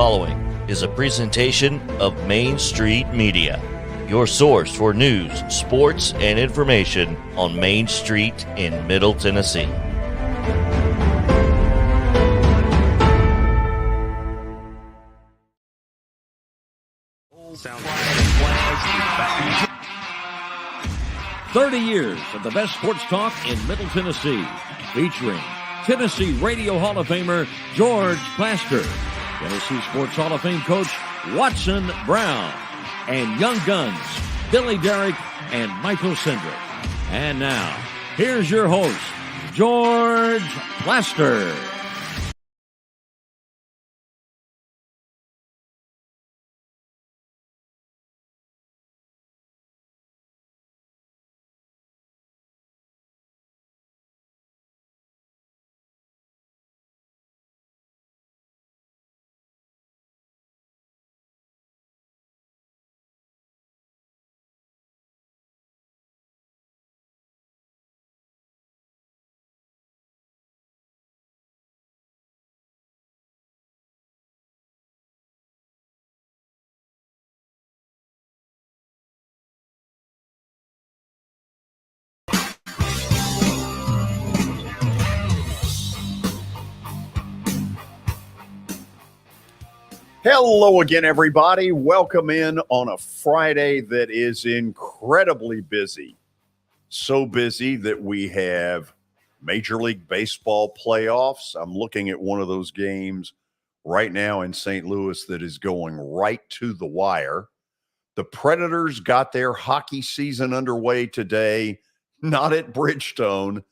following is a presentation of Main Street Media, your source for news, sports, and information on Main Street in Middle Tennessee. Sound 30 years of the best sports talk in Middle Tennessee, featuring Tennessee Radio Hall of Famer George Plaster, Tennessee Sports Hall of Fame coach Watson Brown, and Young Guns Billy Daunic and Michael Sindrick. And now, here's your host, George Plaster. Hello again, everybody. Welcome in on a Friday that is incredibly busy. So busy that we have Major League Baseball playoffs. I'm looking at one of those games right now in St. Louis that is going right to the wire. The Predators got their hockey season underway today, not at Bridgestone,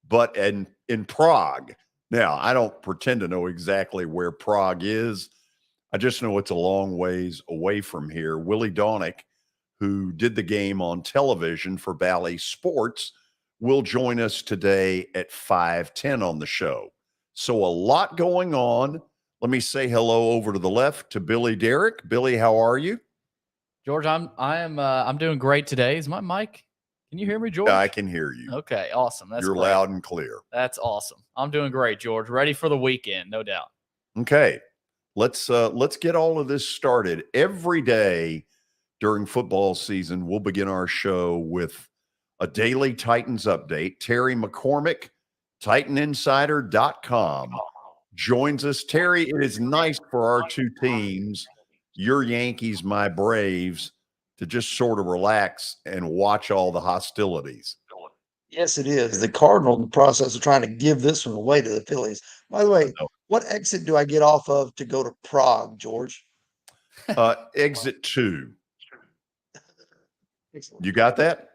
but in Prague. Now, I don't pretend to know exactly where Prague is. I just know it's a long ways away from here. Willy Daunic, who did the game on television for Bally Sports, will join us today at 5:10 on the show. So a lot going on. Let me say hello over to the left to Billy Daunic. Billy, how are you? George, I'm doing great today. Is my mic? Can you hear me, George? I can hear you. Okay, awesome. You're great. Loud and clear. That's awesome. I'm doing great, George. Ready for the weekend, no doubt. Okay. Let's get all of this started. Every day during football season, we'll begin our show with a daily Titans update. Terry McCormick, TitanInsider.com, joins us. Terry, it is nice for our two teams, your Yankees, my Braves, to just sort of relax and watch all the hostilities. Yes, it is. The Cardinals in the process of trying to give this one away to the Phillies. By the way, what exit do I get off of to go to Prague, George? Exit 2. You got that?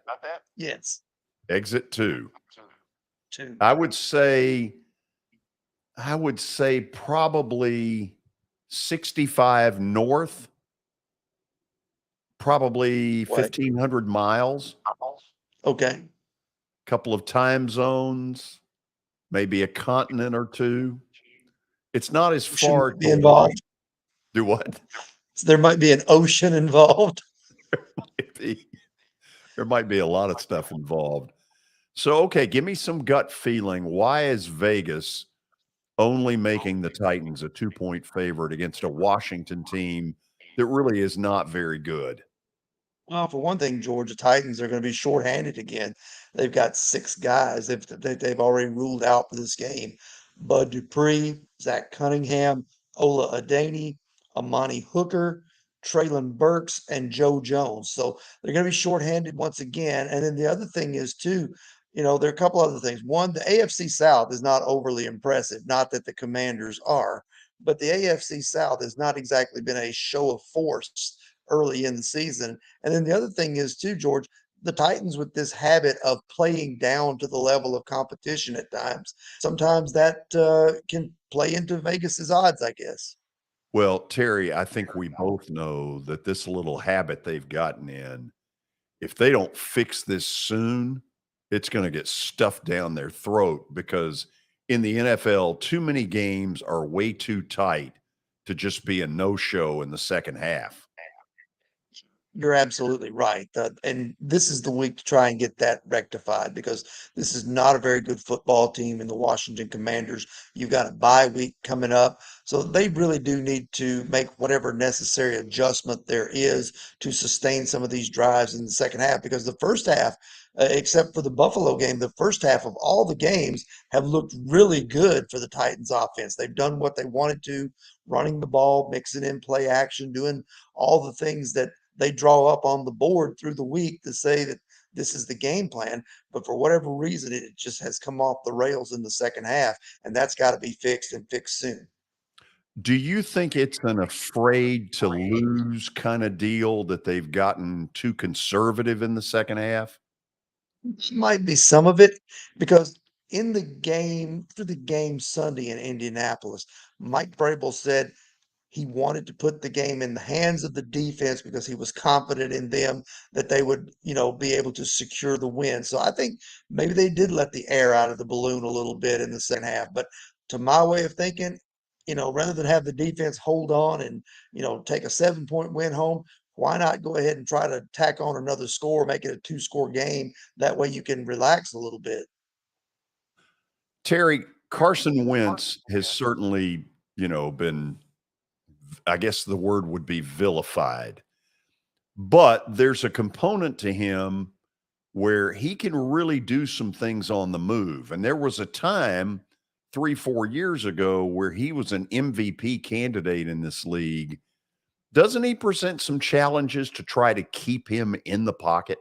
Yes. Exit 2. 2. I would say probably 65 north, probably 1,500 miles. Okay. Couple of time zones, maybe a continent or two. It's not as far to be involved. Do what? So there might be an ocean involved. There might be a lot of stuff involved. So, okay, give me some gut feeling. Why is Vegas only making the Titans a 2-point favorite against a Washington team that really is not very good? Well, for one thing, George, the Titans are going to be shorthanded again. They've got 6 guys they've already ruled out for this game. Bud Dupree, Zach Cunningham, Ola Adeni, Amani Hooker, Traylon Burks, and Joe Jones. So they're going to be shorthanded once again. And then the other thing is, too, there are a couple other things. One, the AFC South is not overly impressive. Not that the Commanders are, but the AFC South has not exactly been a show of force early in the season. And then the other thing is, too, George, the Titans with this habit of playing down to the level of competition at times. Sometimes that can play into Vegas's odds, I guess. Well, Terry, I think we both know that this little habit they've gotten in, if they don't fix this soon, it's going to get stuffed down their throat, because in the NFL, too many games are way too tight to just be a no-show in the second half. You're absolutely right. And this is the week to try and get that rectified because this is not a very good football team in the Washington Commanders. You've got a bye week coming up. So they really do need to make whatever necessary adjustment there is to sustain some of these drives in the second half because the first half, except for the Buffalo game, the first half of all the games have looked really good for the Titans offense. They've done what they wanted to, running the ball, mixing in play action, doing all the things that they draw up on the board through the week to say that this is the game plan. But for whatever reason, it just has come off the rails in the second half, and that's got to be fixed and fixed soon. Do you think it's an afraid to lose kind of deal that they've gotten too conservative in the second half? Might be some of it because in the game, through the game Sunday in Indianapolis, Mike Vrabel said he wanted to put the game in the hands of the defense because he was confident in them that they would, be able to secure the win. So I think maybe they did let the air out of the balloon a little bit in the second half. But to my way of thinking, rather than have the defense hold on and, take a 7-point win home, why not go ahead and try to tack on another score, make it a 2-score game? That way you can relax a little bit. Terry, Carson Wentz has certainly, been, I guess the word would be vilified. But there's a component to him where he can really do some things on the move. And there was a time 3-4 years ago where he was an MVP candidate in this league. Doesn't he present some challenges to try to keep him in the pocket?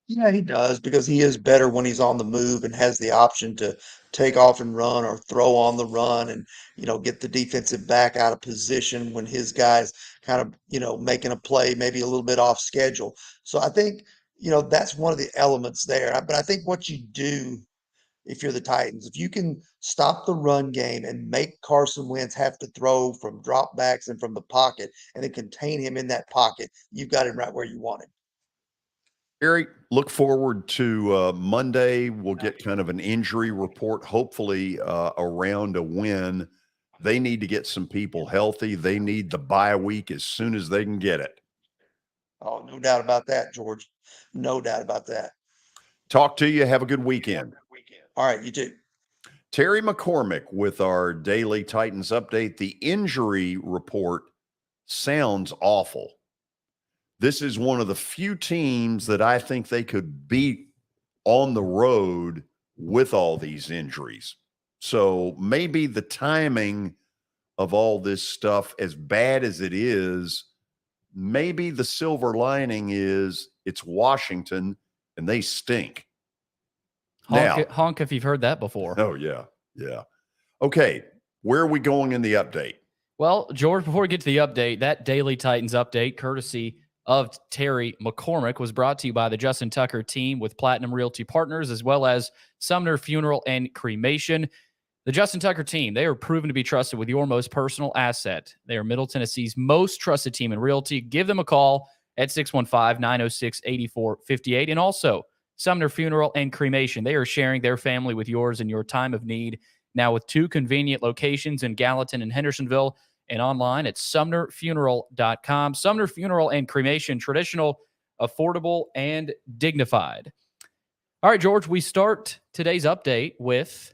Yeah, he does because he is better when he's on the move and has the option to take off and run or throw on the run and, get the defensive back out of position when his guy's kind of, making a play, maybe a little bit off schedule. So I think, that's one of the elements there. But I think what you do if you're the Titans, if you can stop the run game and make Carson Wentz have to throw from dropbacks and from the pocket and then contain him in that pocket, you've got him right where you want him. Eric, look forward to Monday. We'll get kind of an injury report, hopefully around a win. They need to get some people healthy. They need the bye week as soon as they can get it. Oh, no doubt about that, George. No doubt about that. Talk to you. Have a good weekend. All right, you too. Terry McCormick with our daily Titans update. The injury report sounds awful. This is one of the few teams that I think they could beat on the road with all these injuries. So maybe the timing of all this stuff, as bad as it is, maybe the silver lining is it's Washington and they stink. Honk if you've heard that before. Oh, yeah. Yeah. Okay. Where are we going in the update? Well, George, before we get to the update, that Daily Titans update, courtesy of Terry McCormick, was brought to you by the Justin Tucker team with Platinum Realty Partners, as well as Sumner Funeral and Cremation. The Justin Tucker team, they are proven to be trusted with your most personal asset. They are Middle Tennessee's most trusted team in realty. Give them a call at 615-906-8458. And also, Sumner Funeral and Cremation. They are sharing their family with yours in your time of need. Now with 2 convenient locations in Gallatin and Hendersonville, and online at sumnerfuneral.com. Sumner Funeral and Cremation, traditional, affordable, and dignified. All right, George, we start today's update with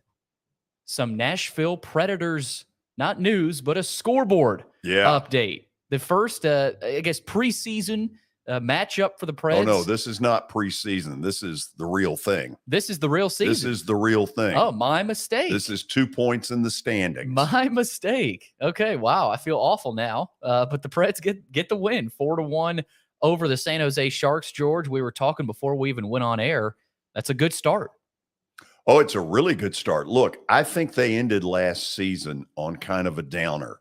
some Nashville Predators, not news, but a scoreboard update. The first, preseason matchup for the Preds. Oh, no, this is not preseason. This is the real thing. This is the real season. This is the real thing. Oh, my mistake. This is 2 points in the standings. My mistake. Okay, wow, I feel awful now. But the Preds get the win, 4-1 over the San Jose Sharks. George, we were talking before we even went on air. That's a good start. Oh, it's a really good start. Look, I think they ended last season on kind of a downer.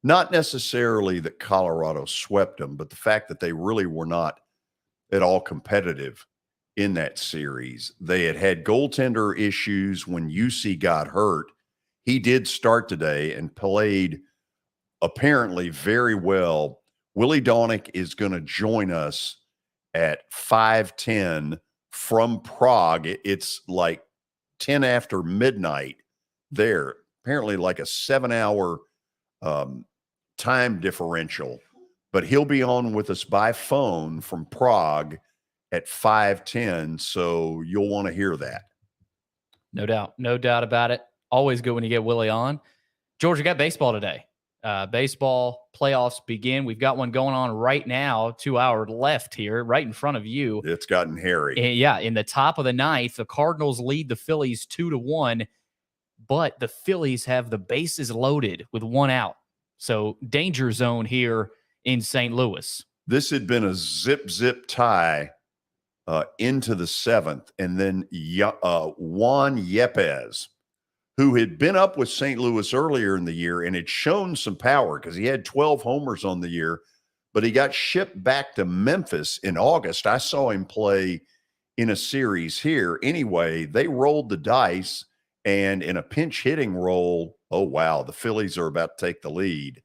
Not necessarily that Colorado swept them, but the fact that they really were not at all competitive in that series. They had goaltender issues when UC got hurt. He did start today and played apparently very well. Willy Daunic is going to join us at 5:10 from Prague. It's like 10 after midnight there. Apparently like a 7-hour time differential but he'll be on with us by phone from Prague at 5:10. So you'll want to hear that. No doubt about it. Always good when you get Willie on. George, we got baseball today. Baseball playoffs begin. We've got one going on right now, 2 hours left here, right in front of you. It's gotten hairy. And yeah, in the top of the ninth, the Cardinals lead the Phillies 2-1, but the Phillies have the bases loaded with 1 out. So danger zone here in St. Louis. This had been a zip tie into the 7th, and then Juan Yepez, who had been up with St. Louis earlier in the year and had shown some power because he had 12 homers on the year, but he got shipped back to Memphis in August. I saw him play in a series here. Anyway, they rolled the dice, and in a pinch hitting role, oh, wow, the Phillies are about to take the lead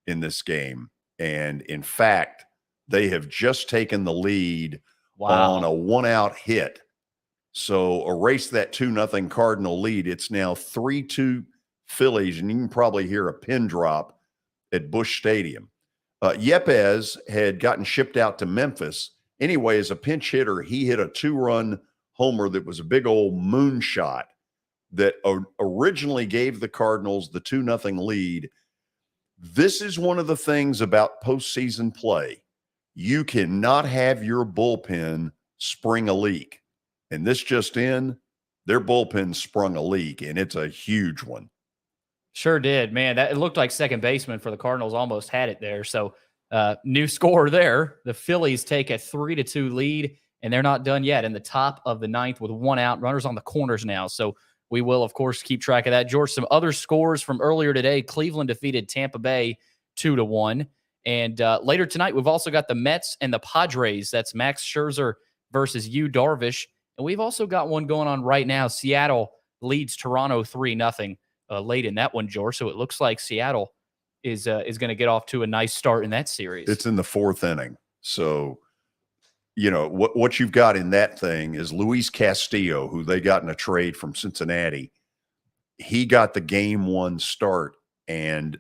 in this game. And in fact, they have just taken the lead on a 1-out hit. So erase that 2-0 Cardinal lead. It's now 3-2 Phillies, and you can probably hear a pin drop at Busch Stadium. Yepez had gotten shipped out to Memphis. Anyway, as a pinch hitter, he hit a 2-run homer that was a big old moonshot that originally gave the Cardinals the 2-0 lead. This is one of the things about postseason play. You cannot have your bullpen spring a leak. And this just in, their bullpen sprung a leak, and it's a huge one. Sure did, man. It looked like second baseman for the Cardinals almost had it there. So new score there. The Phillies take a 3-2 lead, and they're not done yet in the top of the ninth with 1 out. Runners on the corners now. So we will, of course, keep track of that. George, some other scores from earlier today. Cleveland defeated Tampa Bay 2-1. And later tonight, we've also got the Mets and the Padres. That's Max Scherzer versus Yu Darvish. And we've also got one going on right now. Seattle leads Toronto 3-0 late in that one, George. So it looks like Seattle is going to get off to a nice start in that series. It's in the 4th inning. So, you know, what you've got in that thing is Luis Castillo, who they got in a trade from Cincinnati. He got the game 1 start, and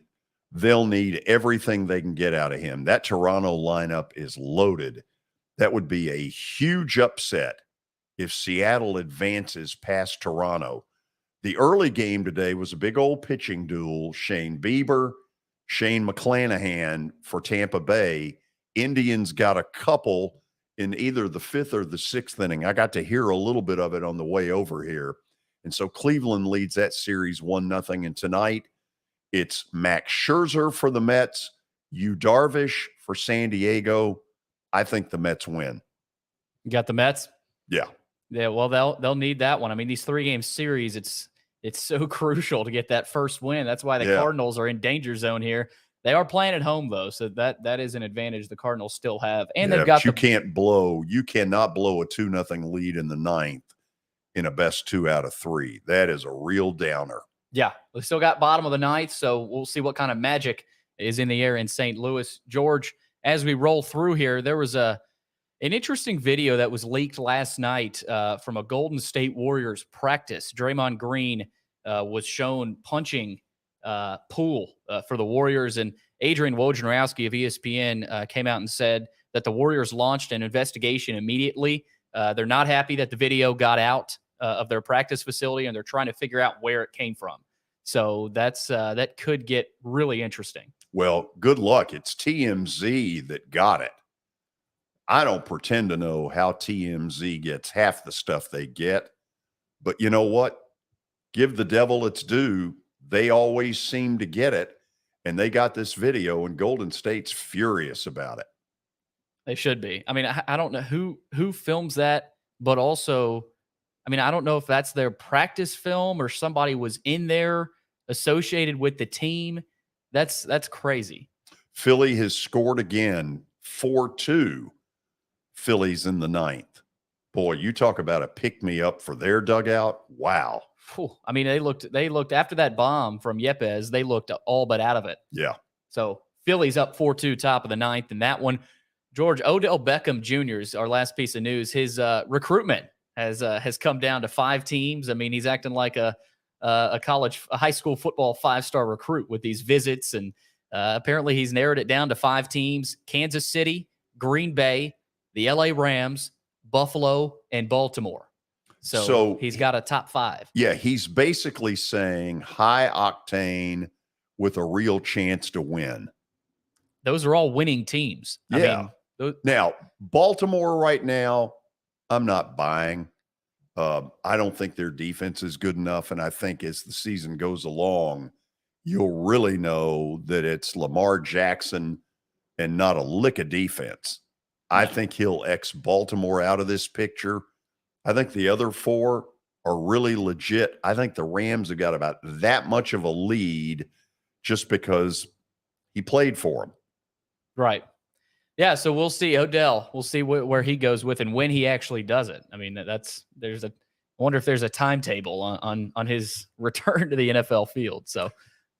they'll need everything they can get out of him. That Toronto lineup is loaded. That would be a huge upset if Seattle advances past Toronto. The early game today was a big old pitching duel. Shane Bieber, Shane McClanahan for Tampa Bay. Indians got a couple in either the 5th or the 6th inning. I got to hear a little bit of it on the way over here. And so Cleveland leads that series 1-0. And tonight it's Max Scherzer for the Mets, Yu Darvish for San Diego. I think the Mets win. You got the Mets? Yeah. Yeah, well, they'll need that one. I mean, these 3-game series, it's so crucial to get that first win. That's why the Cardinals are in danger zone here. They are playing at home, though, so that is an advantage the Cardinals still have. And they've got you cannot blow a 2-0 lead in the 9th in a best 2 out of 3. That is a real downer. Yeah, we still got bottom of the 9th, so we'll see what kind of magic is in the air in St. Louis. George, as we roll through here, there was an interesting video that was leaked last night from a Golden State Warriors practice. Draymond Green was shown punching Poole for the Warriors, and Adrian Wojnarowski of ESPN came out and said that the Warriors launched an investigation immediately. They're not happy that the video got out of their practice facility, and they're trying to figure out where it came from. So that could get really interesting. Well, good luck. It's TMZ that got it. I don't pretend to know how TMZ gets half the stuff they get, but you know what? Give the devil its due. They always seem to get it, and they got this video, and Golden State's furious about it. They should be. I mean, I don't know who films that, but also, I mean, I don't know if that's their practice film or somebody was in there associated with the team. That's crazy. Philly has scored again, 4-2. Phillies in the 9th. Boy, you talk about a pick-me-up for their dugout. Wow. I mean, they looked after that bomb from Yepez, they looked all but out of it. Yeah. So Phillies up 4-2, top of the 9th. And that one, George, Odell Beckham Jr. is our last piece of news. His recruitment has come down to 5 teams. I mean, he's acting like a high school football 5-star recruit with these visits and Apparently, he's narrowed it down to 5 teams: Kansas City, Green Bay, the LA Rams, Buffalo, and Baltimore. So he's got a top 5. Yeah, he's basically saying high octane with a real chance to win. Those are all winning teams. Yeah. Now, Baltimore right now, I'm not buying. I don't think their defense is good enough. And I think as the season goes along, you'll really know that it's Lamar Jackson and not a lick of defense. I think he'll X Baltimore out of this picture. I think the other 4 are really legit. I think the Rams have got about that much of a lead just because he played for them. Right. Yeah, so we'll see. Odell, we'll see where he goes with and when he actually does it. I mean, I wonder if there's a timetable on his return to the NFL field. So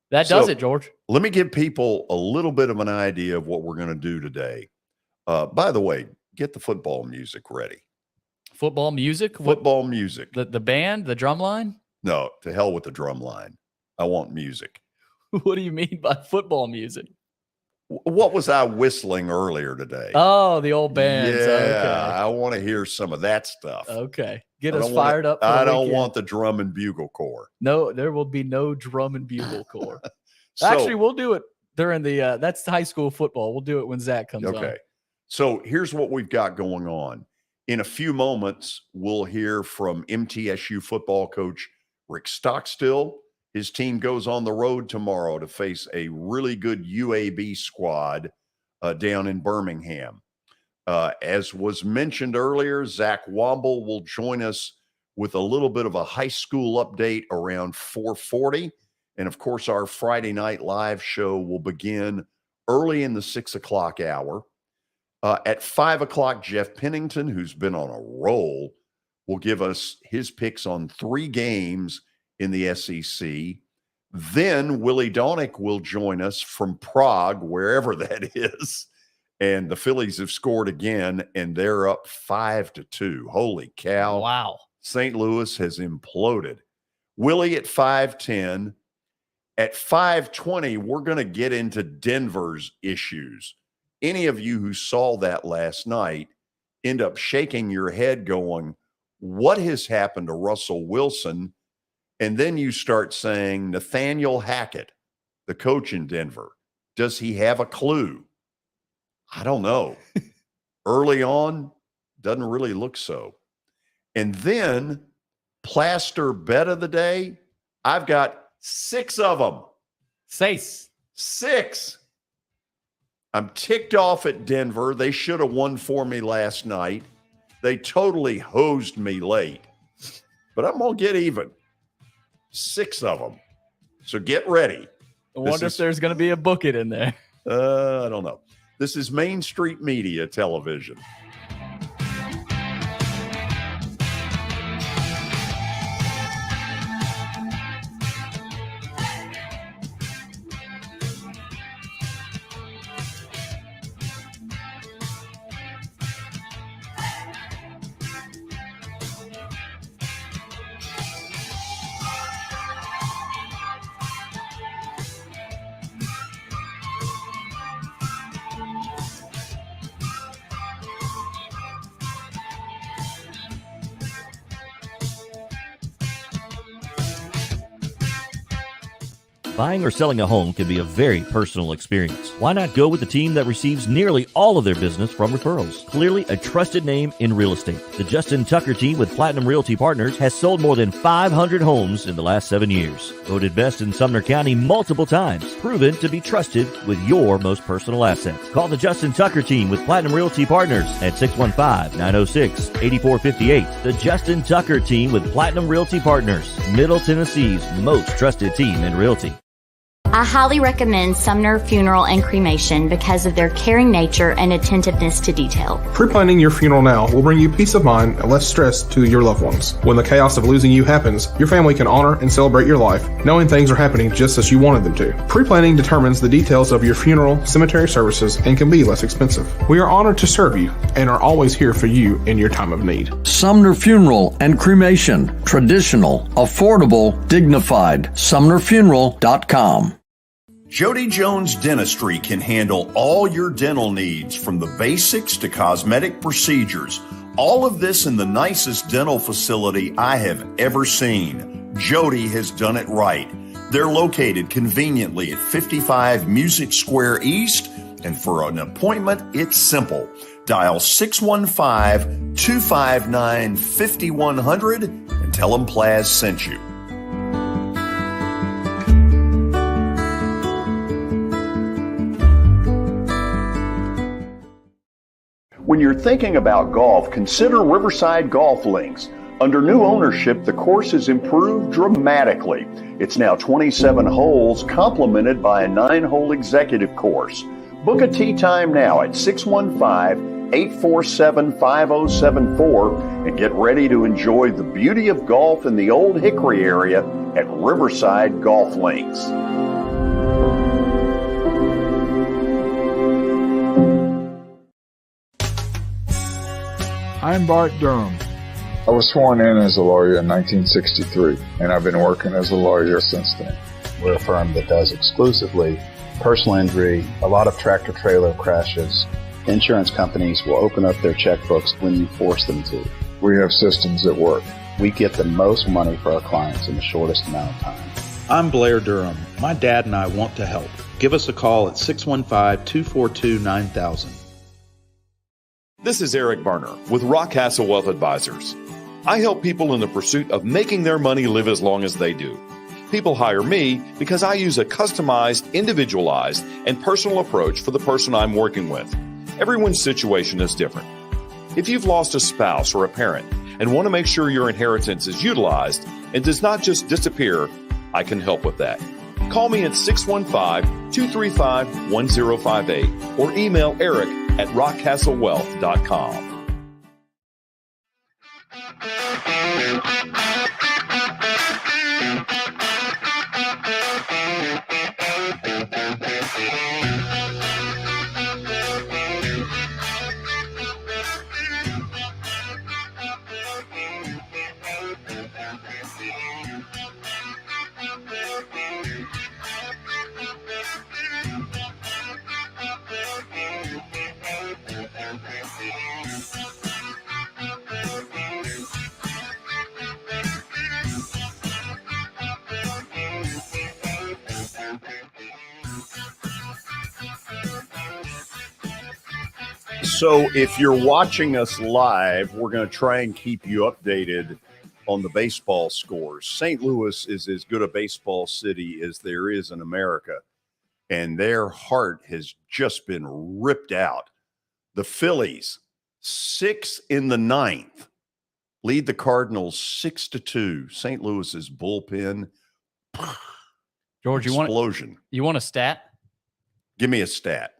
that does it, George. Let me give people a little bit of an idea of what we're going to do today. By the way, get the football music ready. Football music? Football music. The band, the drum line? No, to hell with the drum line. I want music. What do you mean by football music? What was I whistling earlier today? Oh, the old bands. Yeah, Okay. I want to hear some of that stuff. Okay. Get us fired up. I don't want the drum and bugle corps. No, there will be no drum and bugle corps. Actually, we'll do it during the that's high school football. We'll do it when Zach comes on. Okay. So here's what we've got going on. In a few moments, we'll hear from MTSU football coach Rick Stockstill. His team goes on the road tomorrow to face a really good UAB squad down in Birmingham. As was mentioned earlier, Zach Womble will join us with a little bit of a high school update around 4:40. And of course, our Friday night live show will begin early in the 6 o'clock hour. At 5 o'clock, Jeff Pennington, who's been on a roll, will give us his picks on 3 games in the SEC. Then Willy Daunic will join us from Prague, wherever that is. And the Phillies have scored again, and they're up 5-2. Holy cow. Wow. St. Louis has imploded. Willie at 5:10. At 5:20, we're going to get into Denver's issues. Any of you who saw that last night end up shaking your head going, what has happened to Russell Wilson? And then you start saying, Nathaniel Hackett, the coach in Denver, does he have a clue? I don't know. Early on, doesn't really look so. And then plaster bet of the day, I've got 6 of them. 6. I'm ticked off at Denver. They should have won for me last night. They totally hosed me late. But I'm going to get even. 6 of them. So get ready. I wonder if there's going to be a book it in there. I don't know. This is Main Street Media Television. Buying or selling a home can be a very personal experience. Why not go with the team that receives nearly all of their business from referrals? Clearly a trusted name in real estate. The Justin Tucker team with Platinum Realty Partners has sold more than 500 homes in the last 7 years. Voted best in Sumner County multiple times. Proven to be trusted with your most personal assets. Call the Justin Tucker team with Platinum Realty Partners at 615-906-8458. The Justin Tucker team with Platinum Realty Partners, Middle Tennessee's most trusted team in realty. I highly recommend Sumner Funeral and Cremation because of their caring nature and attentiveness to detail. Pre-planning your funeral now will bring you peace of mind and less stress to your loved ones. When the chaos of losing you happens, your family can honor and celebrate your life, knowing things are happening just as you wanted them to. Pre-planning determines the details of your funeral, cemetery services, and can be less expensive. We are honored to serve you and are always here for you in your time of need. Sumner Funeral and Cremation. Traditional, affordable, dignified. SumnerFuneral.com. Jody Jones Dentistry can handle all your dental needs, from the basics to cosmetic procedures. All of this in the nicest dental facility I have ever seen. Jody has done it right. They're located conveniently at 55 Music Square East, and for an appointment, it's simple. Dial 615-259-5100 and tell them Plaz sent you. When you're thinking about golf, consider Riverside Golf Links. Under new ownership, the course has improved dramatically. It's now 27 holes, complemented by a 9-hole executive course. Book a tee time now at 615-847-5074 and get ready to enjoy the beauty of golf in the Old Hickory area at Riverside Golf Links. I'm Bart Durham. I was sworn in as a lawyer in 1963, and I've been working as a lawyer since then. We're a firm that does exclusively personal injury, a lot of tractor-trailer crashes. Insurance companies will open up their checkbooks when you force them to. We have systems that work. We get the most money for our clients in the shortest amount of time. I'm Blair Durham. My dad and I want to help. Give us a call at 615-242-9000. This is Eric Berner with Rockcastle Wealth Advisors. I help people in the pursuit of making their money live as long as they do. People hire me because I use a customized, individualized, and personal approach for the person I'm working with. Everyone's situation is different. If you've lost a spouse or a parent and want to make sure your inheritance is utilized and does not just disappear, I can help with that. Call me at 615-235-1058 or email Eric at rockcastlewealth.com. So if you're watching us live, we're going to try and keep you updated on the baseball scores. St. Louis is as good a baseball city as there is in America, and their heart has just been ripped out. The Phillies, 6 in the 9th, lead the Cardinals 6-2. St. Louis's bullpen, George, explosion. You want a stat? Give me a stat.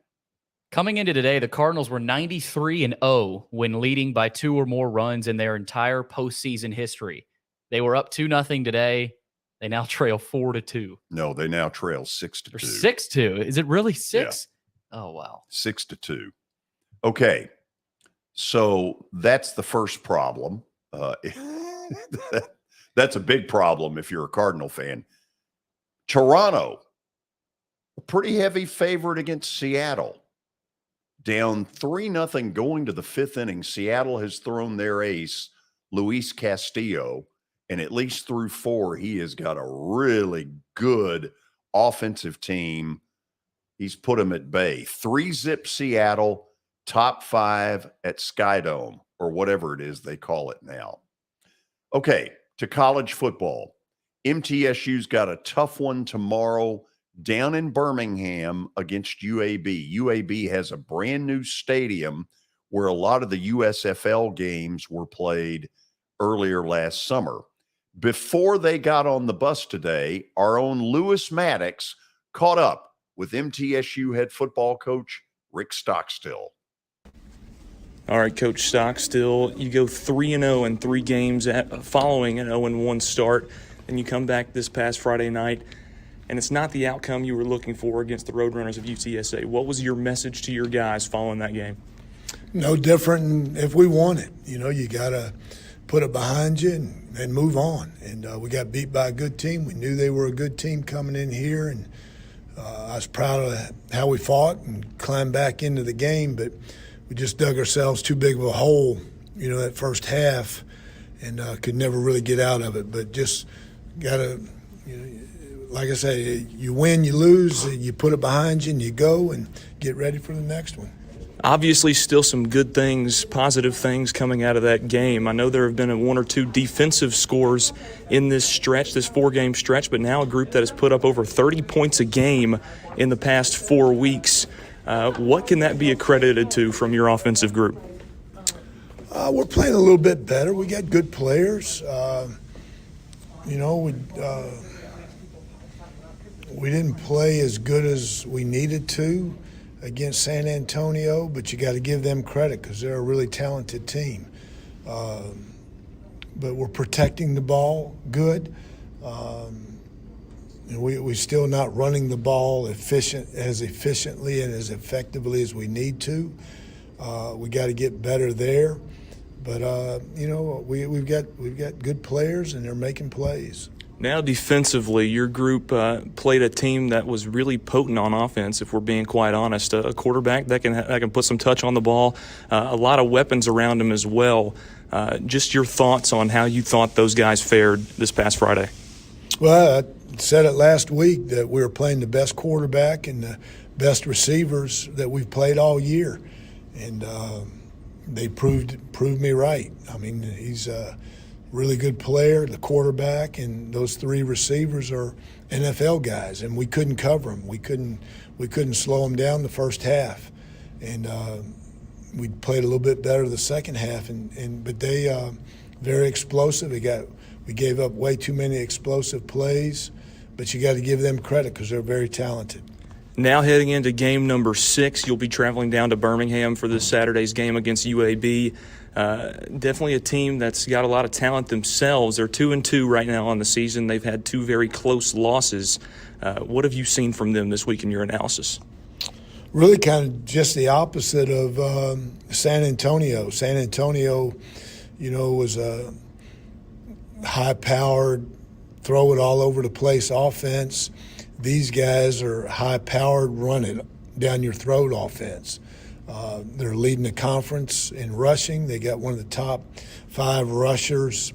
Coming into today, the Cardinals were 93-0 when leading by 2 or more runs in their entire postseason history. They were up 2-0 today. They now trail 4-2. No, they now trail 6-2. Or 6-2. Is it really 6? Yeah. Oh, wow. 6-2. Okay. So that's the first problem. That's a big problem if you're a Cardinal fan. Toronto, a pretty heavy favorite against Seattle. Down 3-0 going to the 5th inning. Seattle has thrown their ace, Luis Castillo, and at least through 4, he has got a really good offensive team. He's put them at bay. 3-zip Seattle, top 5 at Skydome, or whatever it is they call it now. Okay, to college football. MTSU's got a tough one tomorrow down in Birmingham against UAB. UAB has a brand new stadium where a lot of the USFL games were played earlier last summer. Before they got on the bus today, our own Lewis Maddox caught up with MTSU head football coach Rick Stockstill. All right, Coach Stockstill, you go 3-0 in 3 games following an 0-1 start, and you come back this past Friday night, and it's not the outcome you were looking for against the Roadrunners of UTSA. What was your message to your guys following that game? No different than if we won it. You know, you got to put it behind you and move on. And we got beat by a good team. We knew they were a good team coming in here, and I was proud of how we fought and climbed back into the game, but we just dug ourselves too big of a hole, that first half, and could never really get out of it. But just got to, like I say, you win, you lose, you put it behind you, and you go and get ready for the next one. Obviously, still some good things, positive things coming out of that game. I know there have been one or two defensive scores in this stretch, this 4-game stretch, but now a group that has put up over 30 points a game in the past 4 weeks. What can that be accredited to from your offensive group? We're playing a little bit better. We got good players. We didn't play as good as we needed to against San Antonio, but you got to give them credit because they're a really talented team. But we're protecting the ball good. We're still not running the ball as efficiently and as effectively as we need to. We got to get better there. But we've got good players and they're making plays. Now defensively, your group played a team that was really potent on offense, if we're being quite honest. A quarterback that can put some touch on the ball, a lot of weapons around him as well. Just your thoughts on how you thought those guys fared this past Friday. Well, I said it last week that we were playing the best quarterback and the best receivers that we've played all year. And they proved me right. I mean, he's really good player, the quarterback, and those 3 receivers are NFL guys, and we couldn't cover them. We couldn't slow them down the first half, and we played a little bit better the second half. But they very explosive. We gave up way too many explosive plays, but you got to give them credit because they're very talented. Now heading into game number 6, you'll be traveling down to Birmingham for this Saturday's game against UAB. Definitely a team that's got a lot of talent themselves. They're 2-2 right now on the season. They've had 2 very close losses. What have you seen from them this week in your analysis? Really kind of just the opposite of San Antonio. San Antonio, was a high-powered, throw it all over the place offense. These guys are high-powered, run it down your throat offense. They're leading the conference in rushing. They got one of the top 5 rushers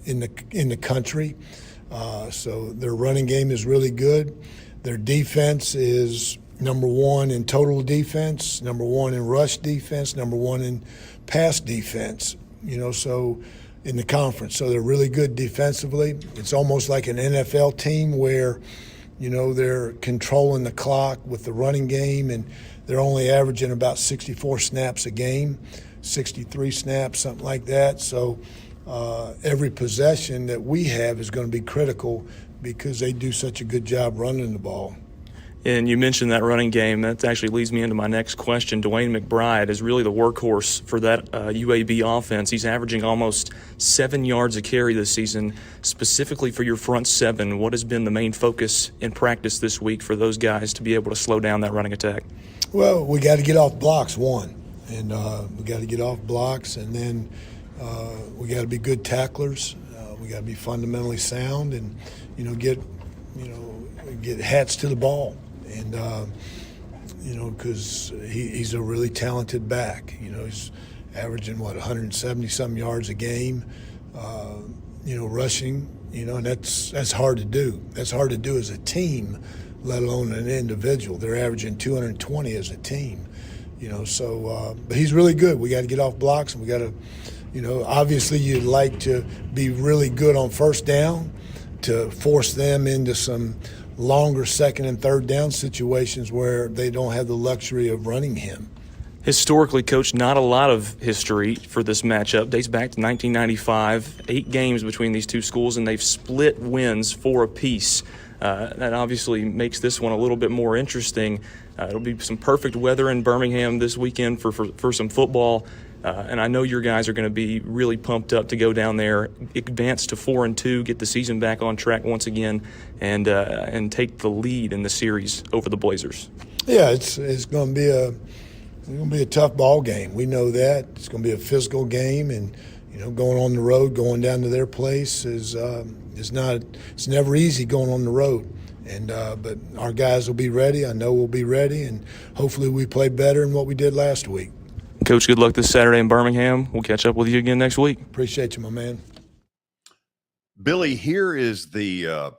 in the country. So their running game is really good. Their defense is number 1 in total defense, number 1 in rush defense, number 1 in pass defense. So in the conference. So they're really good defensively. It's almost like an NFL team where they're controlling the clock with the running game, and they're only averaging about 64 snaps a game, 63 snaps, something like that. So every possession that we have is going to be critical because they do such a good job running the ball. And you mentioned that running game. That actually leads me into my next question. Dwayne McBride is really the workhorse for that UAB offense. He's averaging almost 7 yards a carry this season. Specifically for your front 7, what has been the main focus in practice this week for those guys to be able to slow down that running attack? Well, we got to get off blocks, one. And we got to get off blocks, and then we got to be good tacklers. We got to be fundamentally sound and, get hats to the ball. And, because he's a really talented back. He's averaging, 170-some yards a game, rushing, and that's hard to do. That's hard to do as a team, let alone an individual. They're averaging 220 as a team, but he's really good. We got to get off blocks, and we got to, obviously you'd like to be really good on first down to force them into some longer second and third down situations where they don't have the luxury of running him. Historically, Coach, not a lot of history for this matchup. Dates back to 1995, 8 games between these two schools, and they've split wins 4 apiece. That obviously makes this one a little bit more interesting. It'll be some perfect weather in Birmingham this weekend for some football. And I know your guys are going to be really pumped up to go down there, advance to 4-2, get the season back on track once again, and take the lead in the series over the Blazers. Yeah, it's going to be a tough ball game. We know that it's going to be a physical game, and going on the road, going down to their place is not. It's never easy going on the road. And but our guys will be ready. I know we'll be ready, and hopefully we play better than what we did last week. Coach, good luck this Saturday in Birmingham. We'll catch up with you again next week. Appreciate you, my man. Billy, here's the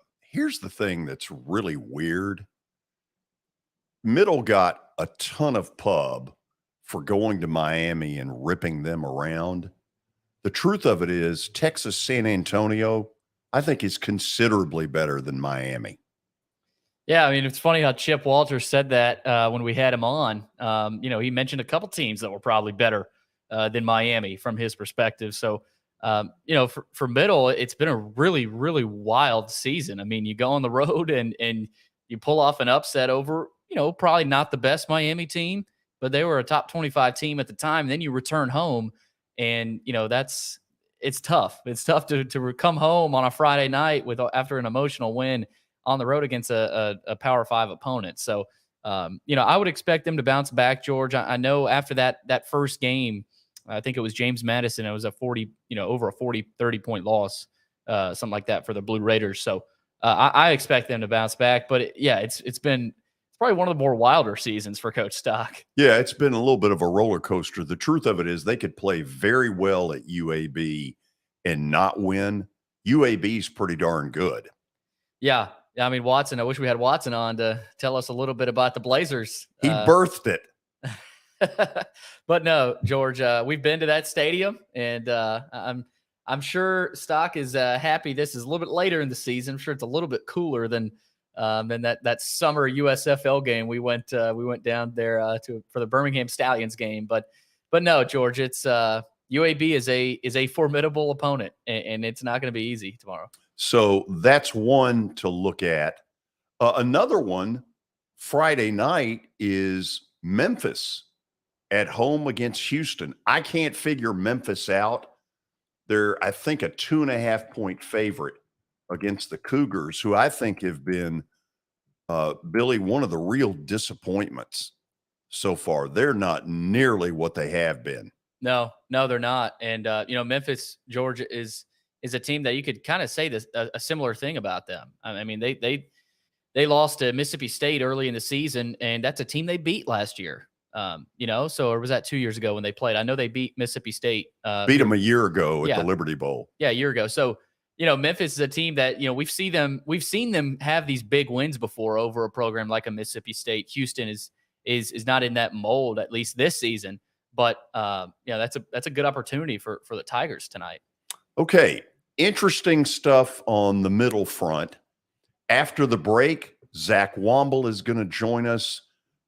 thing that's really weird. Middle got a ton of pub for going to Miami and ripping them around. The truth of it is Texas San Antonio, I think, is considerably better than Miami. Yeah, I mean, it's funny how Chip Walters said that when we had him on. He mentioned a couple teams that were probably better than Miami from his perspective. So, for Middle, it's been a really, really wild season. I mean, you go on the road and you pull off an upset over, probably not the best Miami team, but they were a top 25 team at the time. Then you return home and, it's tough. It's tough to come home on a Friday night after an emotional win on the road against a Power 5 opponent. So, I would expect them to bounce back, George. I know after that first game, I think it was James Madison. It was a 30 point loss, something like that for the Blue Raiders. So I expect them to bounce back. But it's probably one of the more wilder seasons for Coach Stock. Yeah, it's been a little bit of a roller coaster. The truth of it is they could play very well at UAB and not win. UAB's pretty darn good. Yeah. I mean, Watson, I wish we had Watson on to tell us a little bit about the Blazers. He birthed it. But no, George, we've been to that stadium, and I'm sure Stock is happy this is a little bit later in the season. I'm sure it's a little bit cooler than that summer USFL game we went down there for the Birmingham Stallions game. But no, George, it's UAB is a formidable opponent, and it's not going to be easy tomorrow. So that's one to look at. Another one Friday night is Memphis at home against Houston. I can't figure Memphis out. They're, I think, a 2.5 point favorite against the Cougars, who I think have been, Billy, one of the real disappointments so far. They're not nearly what they have been. No, they're not. And, Memphis, Georgia, is a team that you could kind of say this a similar thing about them. I mean, they lost to Mississippi State early in the season, and that's a team they beat last year. So or was that 2 years ago when they played? I know they beat Mississippi State. Beat them a year ago at the Liberty Bowl. Yeah, a year ago. So, Memphis is a team that, we've seen them have these big wins before over a program like a Mississippi State. Houston is not in that mold, at least this season. But that's a good opportunity for the Tigers tonight. Okay. Interesting stuff on the middle front. After the break, Zach Womble is going to join us.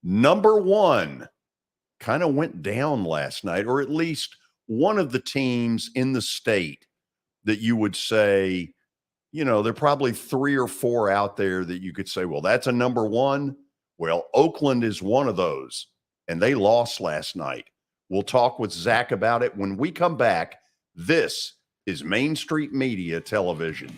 Number one kind of went down last night, or at least one of the teams in the state that you would say, there are probably 3 or 4 out there that you could say, well, that's a number one. Well, Oakland is one of those, and they lost last night. We'll talk with Zach about it when we come back. This is Main Street Media Television.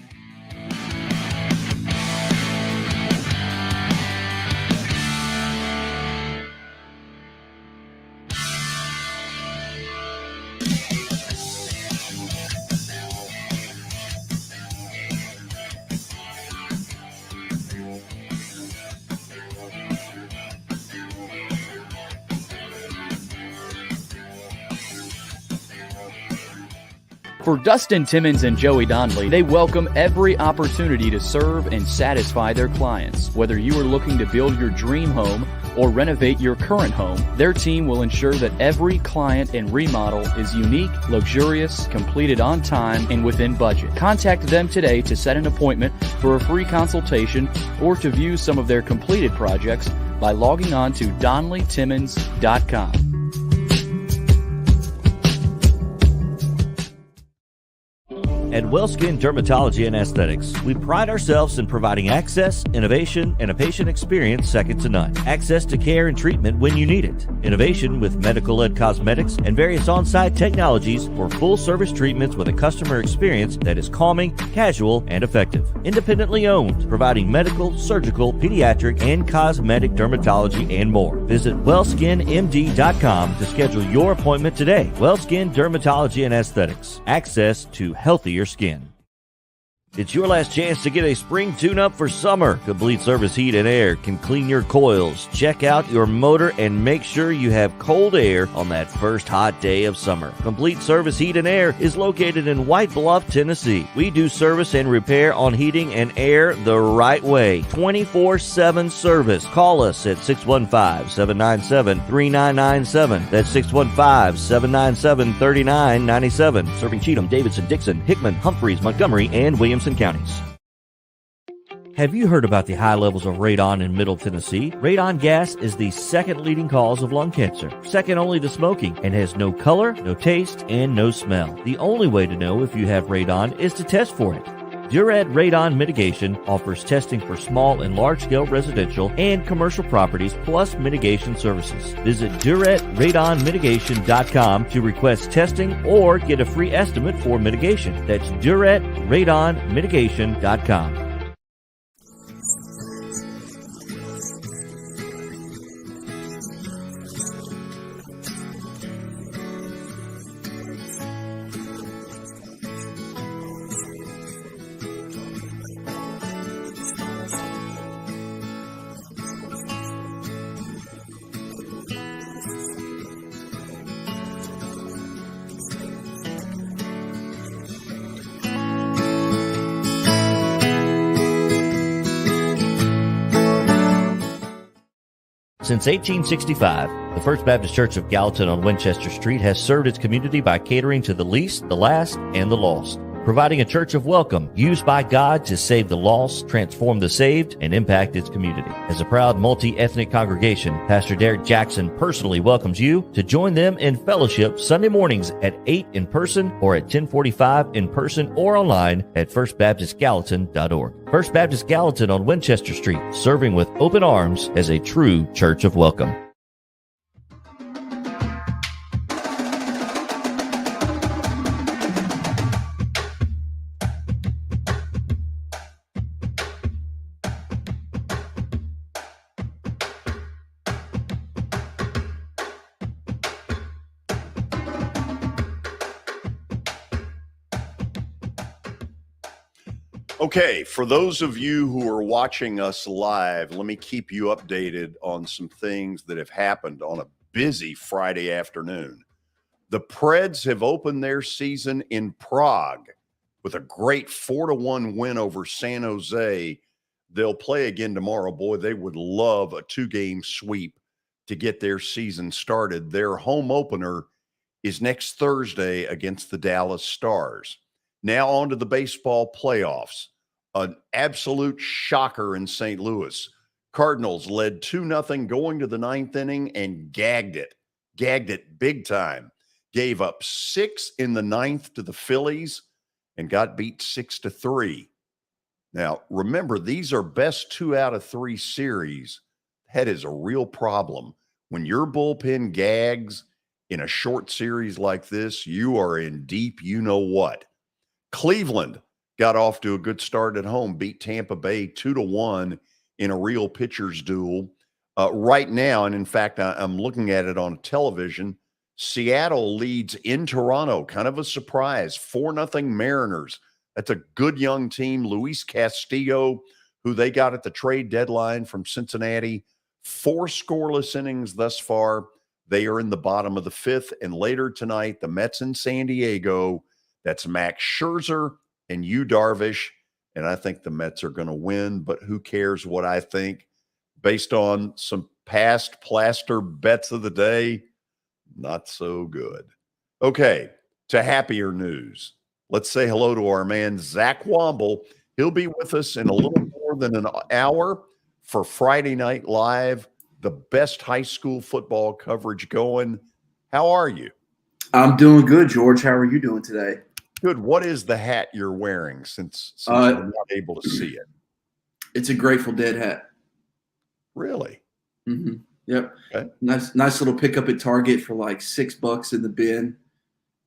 For Dustin Timmons and Joey Donnelly, they welcome every opportunity to serve and satisfy their clients. Whether you are looking to build your dream home or renovate your current home, their team will ensure that every client and remodel is unique, luxurious, completed on time, and within budget. Contact them today to set an appointment for a free consultation or to view some of their completed projects by logging on to DonnellyTimmons.com. At WellSkin Dermatology and Aesthetics, we pride ourselves in providing access, innovation, and a patient experience second to none. Access to care and treatment when you need it. Innovation with medical-led cosmetics and various on-site technologies for full-service treatments with a customer experience that is calming, casual, and effective. Independently owned, providing medical, surgical, pediatric, and cosmetic dermatology and more. Visit WellSkinMD.com to schedule your appointment today. WellSkin Dermatology and Aesthetics. Access to healthier skin. It's your last chance to get a spring tune-up for summer. Complete Service Heat and Air can clean your coils, check out your motor, and make sure you have cold air on that first hot day of summer. Complete Service Heat and Air is located in White Bluff, Tennessee. We do service and repair on heating and air the right way. 24/7 service. Call us at 615-797-3997. That's 615-797-3997. Serving Cheatham, Davidson, Dixon, Hickman, Humphreys, Montgomery, and Williamson counties. Have you heard about the high levels of radon in Middle Tennessee? Radon gas is the second leading cause of lung cancer, second only to smoking, and has no color, no taste, and no smell. The only way to know if you have radon is to test for it. Duret Radon Mitigation offers testing for small and large-scale residential and commercial properties, plus mitigation services. Visit DuretRadonMitigation.com to request testing or get a free estimate for mitigation. That's DuretRadonMitigation.com. Since 1865, the First Baptist Church of Gallatin on Winchester Street has served its community by catering to the least, the last, and the lost, providing a church of welcome used by God to save the lost, transform the saved, and impact its community. As a proud multi-ethnic congregation, Pastor Derek Jackson personally welcomes you to join them in fellowship Sunday mornings at 8 in person or at 1045 in person or online at firstbaptistgallatin.org. First Baptist Gallatin on Winchester Street, serving with open arms as a true church of welcome. Okay, for those of you who are watching us live, let me keep you updated on some things that have happened on a busy Friday afternoon. The Preds have opened their season in Prague with a great 4-1 win over San Jose. They'll play again tomorrow. Boy, they would love a 2-game sweep to get their season started. Their home opener is next Thursday against the Dallas Stars. Now on to the baseball playoffs. An absolute shocker in St. Louis. Cardinals led 2-0 going to the ninth inning and gagged it big time. Gave up 6 in the ninth to the Phillies and got beat 6-3. Now, remember, these are best 2 out of 3 series. That is a real problem. When your bullpen gags in a short series like this, you are in deep you-know-what. Cleveland got off to a good start at home, beat Tampa Bay 2-1 in a real pitcher's duel. Right now, and in fact, I'm looking at it on television, Seattle leads in Toronto. Kind of a surprise. 4-0 Mariners. That's a good young team. Luis Castillo, who they got at the trade deadline from Cincinnati. 4 scoreless innings thus far. They are in the bottom of the 5th. And later tonight, the Mets in San Diego. That's Max Scherzer and Yu Darvish. And I think the Mets are going to win, but who cares what I think? Based on some past plaster bets of the day, not so good. Okay, to happier news. Let's say hello to our man, Zach Womble. He'll be with us in a little more than an hour for Friday Night Live, the best high school football coverage going. How are you? I'm doing good, George. How are you doing today? Good. What is the hat you're wearing since you're not able to see it? It's a Grateful Dead hat. Really? Mm-hmm. Yep. Okay. Nice little pickup at Target for like $6 in the bin.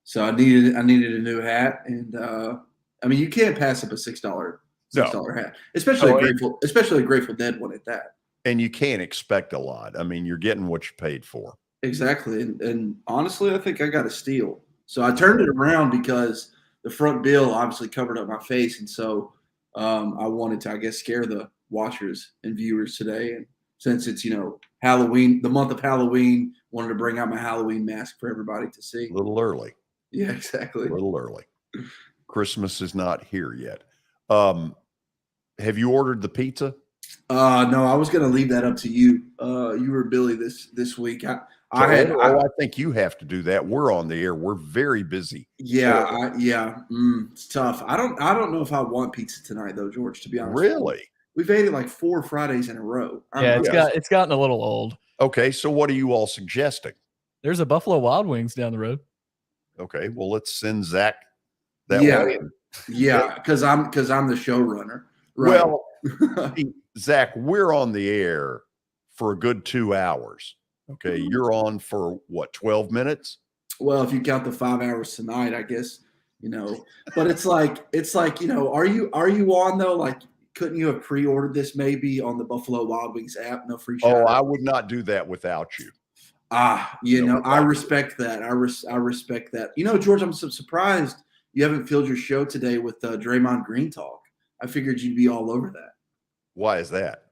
So I needed a new hat, and I mean, you can't pass up a $6 hat, especially a Grateful Dead one at that. And you can't expect a lot. I mean, you're getting what you paid for. Exactly. And honestly, I think I got a steal. So I turned it around because the front bill obviously covered up my face, and so I wanted to, I guess, scare the watchers and viewers today. And since it's, Halloween, the month of Halloween, wanted to bring out my Halloween mask for everybody to see. A little early. Yeah, exactly. A little early. Christmas is not here yet. Have you ordered the pizza? No, I was going to leave that up to you. You were Billy this week. I think you have to do that. We're on the air. We're very busy. Yeah, it's tough. I don't know if I want pizza tonight though, George. To be honest, really, we've ate it like 4 Fridays in a row. It's gotten a little old. Okay, so what are you all suggesting? There's a Buffalo Wild Wings down the road. Okay, well, let's send Zach that way. Yeah, because I'm the showrunner. Right? Well, Zach, we're on the air for a good 2 hours. Okay, you're on for what, 12 minutes? Well, if you count the 5 hours tonight, I guess, but it's like, are you on though? Like, couldn't you have pre-ordered this maybe on the Buffalo Wild Wings app? No free shout out? I would not do that without you. I respect that. I respect that. George, I'm so surprised you haven't filled your show today with Draymond Green talk. I figured you'd be all over that. Why is that?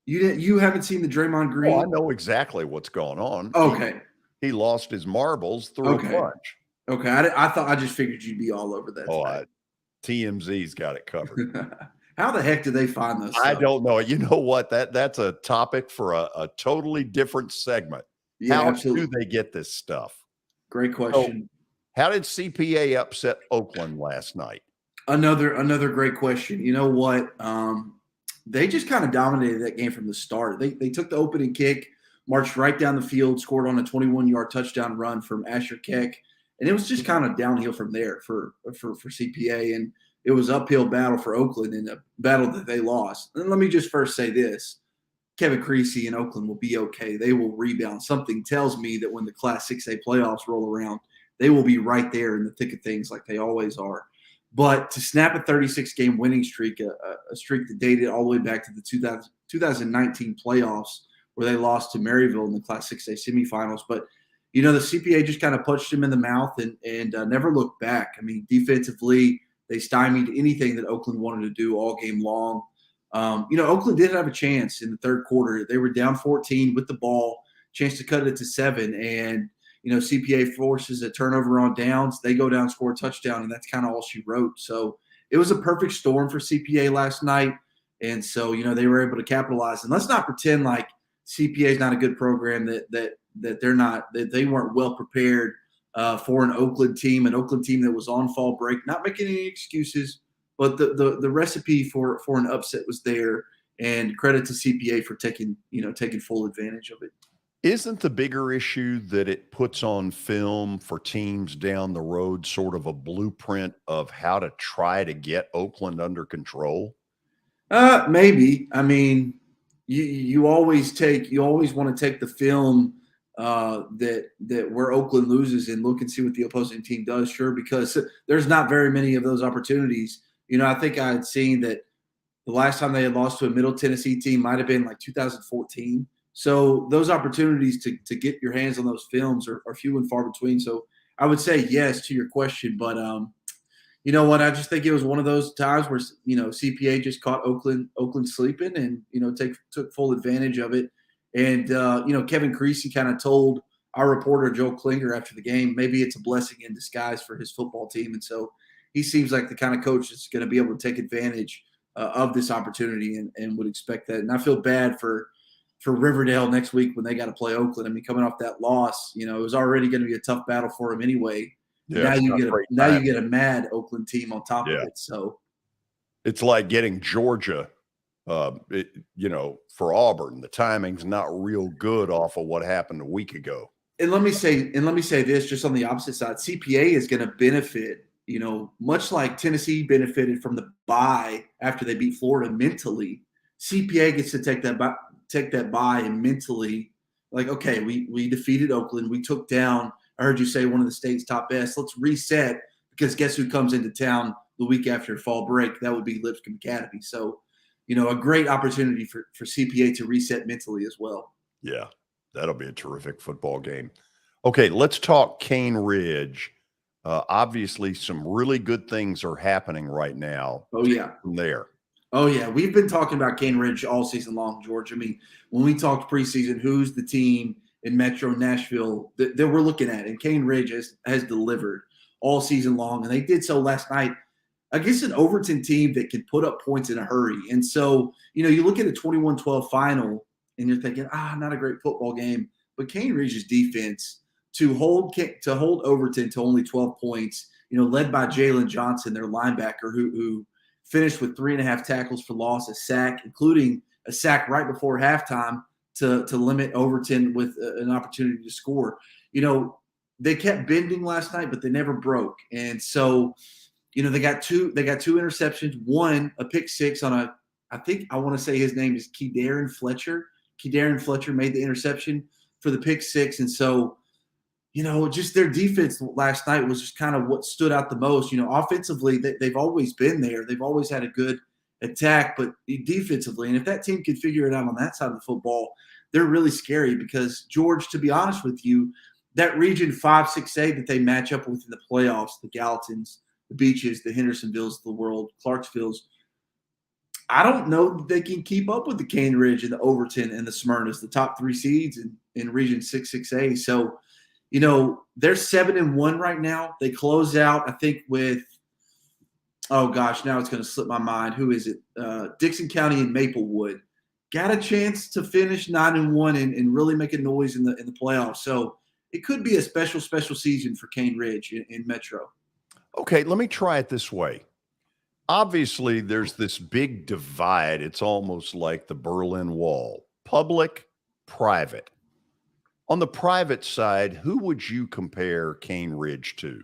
You haven't seen the Draymond Green? Oh, I know exactly what's going on. Okay. He lost his marbles through a punch. Okay. I just figured you'd be all over that. TMZ's got it covered. How the heck do they find those? I don't know. You know what? That's a topic for a totally different segment. Yeah, how absolutely. do they get this stuff? Great question. So, how did CPA upset Oakland last night? Another great question. You know what? They just kind of dominated that game from the start. They took the opening kick, marched right down the field, scored on a 21-yard touchdown run from Asher Keck, and it was just kind of downhill from there for CPA. And it was uphill battle for Oakland in a battle that they lost. And let me just first say this. Kevin Creasy and Oakland will be okay. They will rebound. Something tells me that when the Class 6A playoffs roll around, they will be right there in the thick of things like they always are. But to snap a 36-game winning streak, a streak that dated all the way back to the 2019 playoffs where they lost to Maryville in the Class 6A semifinals. But, the CPA just kind of punched him in the mouth and never looked back. I mean, defensively, they stymied anything that Oakland wanted to do all game long. Oakland did have a chance in the third quarter. They were down 14 with the ball, chance to cut it to 7. And, CPA forces a turnover on downs. They go down, score a touchdown, and that's kind of all she wrote. So it was a perfect storm for CPA last night. And so, they were able to capitalize. And let's not pretend like CPA is not a good program, that they weren't well prepared for an Oakland team that was on fall break, not making any excuses. But the recipe for an upset was there, and credit to CPA for taking full advantage of it. Isn't the bigger issue that it puts on film for teams down the road sort of a blueprint of how to try to get Oakland under control? Maybe. I mean, you always want to take the film that where Oakland loses and look and see what the opposing team does. Sure, because there's not very many of those opportunities. I think I had seen that the last time they had lost to a Middle Tennessee team might have been like 2014. So those opportunities to get your hands on those films are few and far between. So I would say yes to your question, but you know what? I just think it was one of those times where CPA just caught Oakland sleeping and took full advantage of it. And Kevin Creasy kind of told our reporter Joe Klinger after the game, maybe it's a blessing in disguise for his football team, and so he seems like the kind of coach that's going to be able to take advantage of this opportunity and would expect that. And I feel bad for Riverdale next week when they got to play Oakland. I mean, coming off that loss, it was already going to be a tough battle for him anyway. Yeah, now you get a mad Oakland team on top of it. So it's like getting Georgia, for Auburn. The timing's not real good off of what happened a week ago. And let me say this, just on the opposite side, CPA is going to benefit, much like Tennessee benefited from the bye after they beat Florida mentally. CPA gets to take that bye and mentally, like, okay, we defeated Oakland. We took down, I heard you say, one of the state's top best. Let's reset, because guess who comes into town the week after fall break? That would be Lipscomb Academy. So, a great opportunity for CPA to reset mentally as well. Yeah, that'll be a terrific football game. Okay, let's talk Cane Ridge. Obviously, some really good things are happening right now. Oh, yeah. From there. Oh, yeah. We've been talking about Cane Ridge all season long, George. I mean, when we talked preseason, who's the team in Metro Nashville that we're looking at? And Cane Ridge has delivered all season long, and they did so last night against an Overton team that can put up points in a hurry. And so, you look at a 21-12 final, and you're thinking, not a great football game. But Cane Ridge's defense to hold Overton to only 12 points, led by Jalen Johnson, their linebacker, who finished with 3.5 tackles for loss, a sack, including a sack right before halftime to limit Overton with an opportunity to score. They kept bending last night, but they never broke. And so, they got two interceptions, one a pick six on I want to say his name is Kedarren Fletcher. Kedarren Fletcher made the interception for the pick six. And so, just their defense last night was just kind of what stood out the most. Offensively, they've always been there. They've always had a good attack, but defensively, and if that team can figure it out on that side of the football, they're really scary because, George, to be honest with you, that region 5-6A that they match up with in the playoffs, the Gallatins, the Beaches, the Hendersonvilles of the world, Clarksvilles, I don't know that they can keep up with the Cane Ridge and the Overton and the Smyrnas, the top 3 seeds in region 6-6A. So, they're 7-1 right now. They close out, I think, with now it's going to slip my mind. Who is it? Dixon County and Maplewood got a chance to finish 9-1 and really make a noise in the playoffs. So it could be a special season for Cane Ridge in Metro. Okay, let me try it this way. Obviously, there's this big divide. It's almost like the Berlin Wall, public, private. On the private side, who would you compare Cane Ridge to?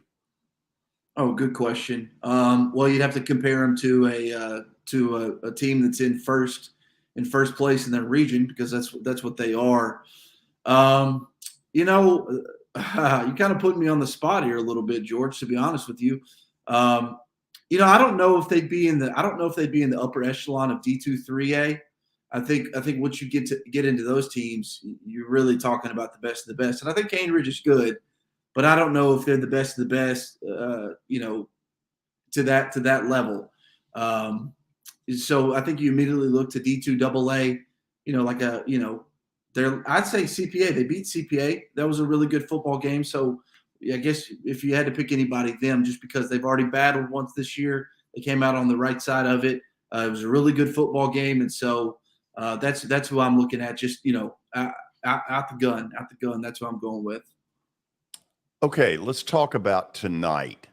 Oh, good question. Well, you'd have to compare them to a team that's in first place in their region because that's what they are. You kind of put me on the spot here a little bit, George. To be honest with you, I don't know if they'd be in the upper echelon of D2 3A. I think once you get into those teams, you're really talking about the best of the best. And I think Cane Ridge is good, but I don't know if they're the best of the best, to that level. So I think you immediately look to D2 AA, I'd say CPA. They beat CPA. That was a really good football game. So I guess if you had to pick anybody, them, just because they've already battled once this year, they came out on the right side of it. It was a really good football game, and so that's who I'm looking at. Just out the gun. That's who I'm going with. Okay, let's talk about tonight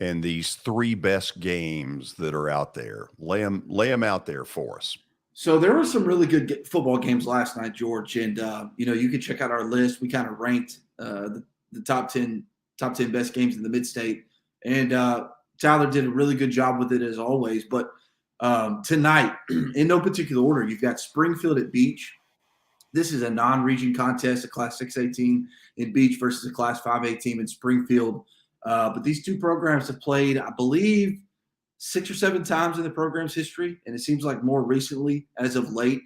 and these 3 best games that are out there. Lay them out there for us. So there were some really good football games last night, George, and you can check out our list. We kind of ranked the top 10 best games in the Mid-State, and Tyler did a really good job with it as always. But tonight, in no particular order, you've got Springfield at Beach. This is a non-region contest, a Class 6A team in Beach versus a Class 5A team in Springfield. But these two programs have played, I believe, 6 or 7 times in the program's history, and it seems like more recently as of late.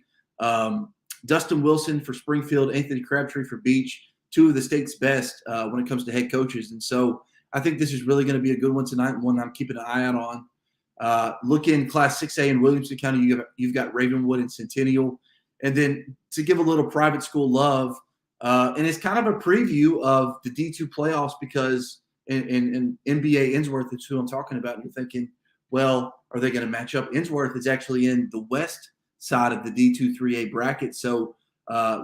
Dustin Wilson for Springfield, Anthony Crabtree for Beach, 2 of the state's best when it comes to head coaches. And so I think this is really going to be a good one tonight, and one I'm keeping an eye out on. Look in Class 6A in Williamson County, you've got Ravenwood and Centennial. And then to give a little private school love, and it's kind of a preview of the D2 playoffs because in NBA Innsworth is who I'm talking about. And you're thinking, well, are they going to match up? Innsworth is actually in the west side of the D2 3A bracket. So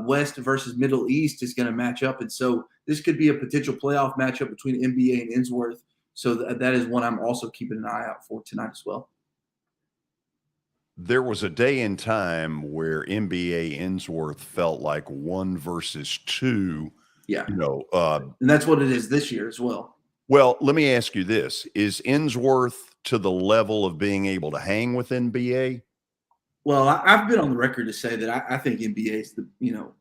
West versus Middle East is going to match up. And so this could be a potential playoff matchup between NBA and Innsworth. So that is one I'm also keeping an eye out for tonight as well. There was a day in time where NBA Innsworth felt like 1 versus 2. Yeah. And that's what it is this year as well. Well, let me ask you this. Is Innsworth to the level of being able to hang with NBA? Well, I've been on the record to say that I think NBA is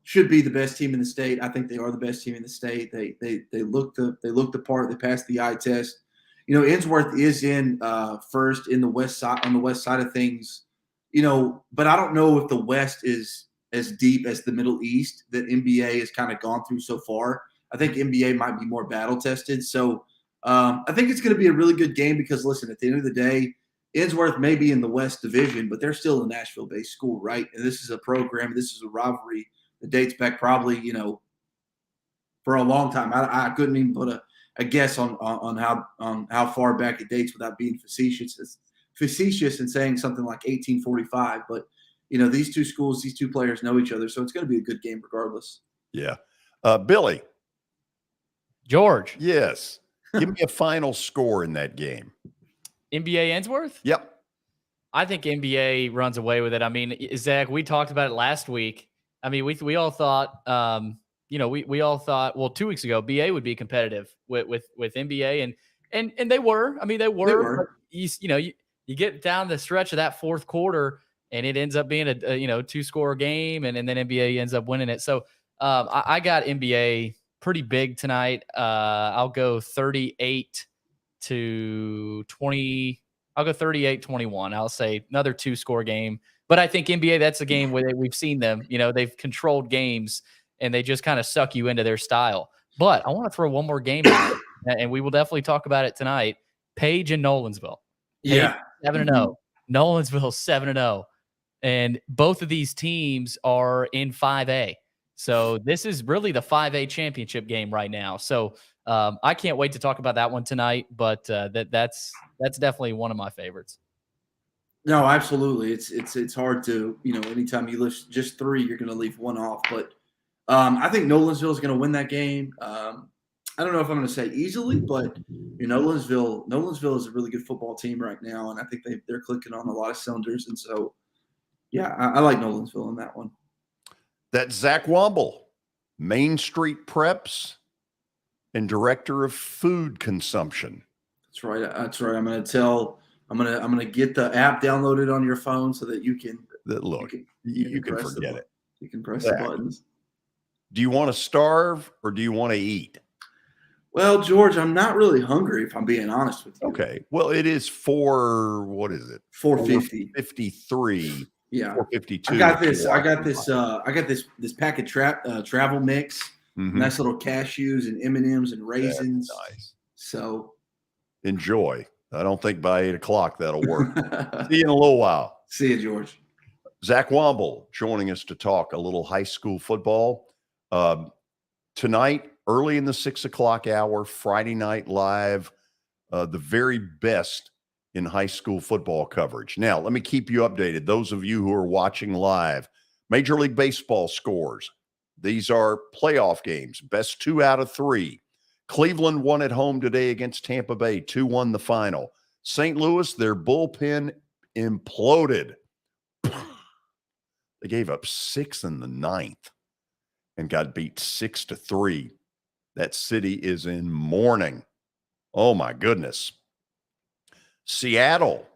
should be the best team in the state. I think they are the best team in the state. They look the part. They passed the eye test. Innsworth is in first in the west side on the west side of things. But I don't know if the West is as deep as the Middle East that NBA has kind of gone through so far. I think NBA might be more battle tested. So I think it's going to be a really good game because, listen, at the end of the day, Ainsworth may be in the West Division, but they're still a Nashville-based school, right? And this is a program, this is a rivalry that dates back probably, for a long time. I couldn't even put a guess on how far back it dates without being facetious and saying something like 1845. But these two schools, these two players know each other, so it's going to be a good game regardless. Yeah, Billy, George, yes, give me a final score in that game. NBA Ainsworth? Yep. I think NBA runs away with it. I mean, Zach, we talked about it last week. I mean, we all thought, we all thought, well, 2 weeks ago, BA would be competitive with NBA, and they were. I mean, they were. But you get down the stretch of that fourth quarter, and it ends up being a 2-score game, and then NBA ends up winning it. So I got NBA pretty big tonight. I'll go 38 to 20. I'll go 38-21. I'll say another 2-score game. But I think NBA, that's a game where we've seen them. They've controlled games, and they just kind of suck you into their style. But I want to throw one more game out, and we will definitely talk about it tonight. Page and Nolensville. Yeah. 7-0. Nolensville 7-0. And both of these teams are in 5A. So this is really the 5A championship game right now. So I can't wait to talk about that one tonight, but that's definitely one of my favorites. No, absolutely. It's hard to, anytime you list just 3, you're going to leave one off. But I think Nolensville is going to win that game. I don't know if I'm going to say easily, but Nolensville is a really good football team right now, and I think they're clicking on a lot of cylinders. And so, yeah, I like Nolensville in that one. That's Zach Womble, Main Street Preps and Director of Food Consumption. That's right. I'm going to get the app downloaded on your phone so that you can forget it. You can press the buttons. Do you want to starve or do you want to eat? Well, George, I'm not really hungry, if I'm being honest with you. Okay. Well, it is 4:53. Yeah. 4:52. I got this pack of travel mix, nice little cashews and M&Ms and raisins. That's nice. So enjoy. I don't think by 8 o'clock that'll work. See you in a little while. See you, George. Zach Womble joining us to talk a little high school football. Tonight, early in the 6 o'clock hour, Friday Night Live, the very best in high school football coverage. Now, let me keep you updated. Those of you who are watching live, Major League Baseball scores. These are playoff games, best 2 out of 3. Cleveland won at home today against Tampa Bay, 2-1 the final. St. Louis, their bullpen imploded. They gave up 6 in the 9th and got beat 6-3. That city is in mourning. Oh, my goodness. Seattle,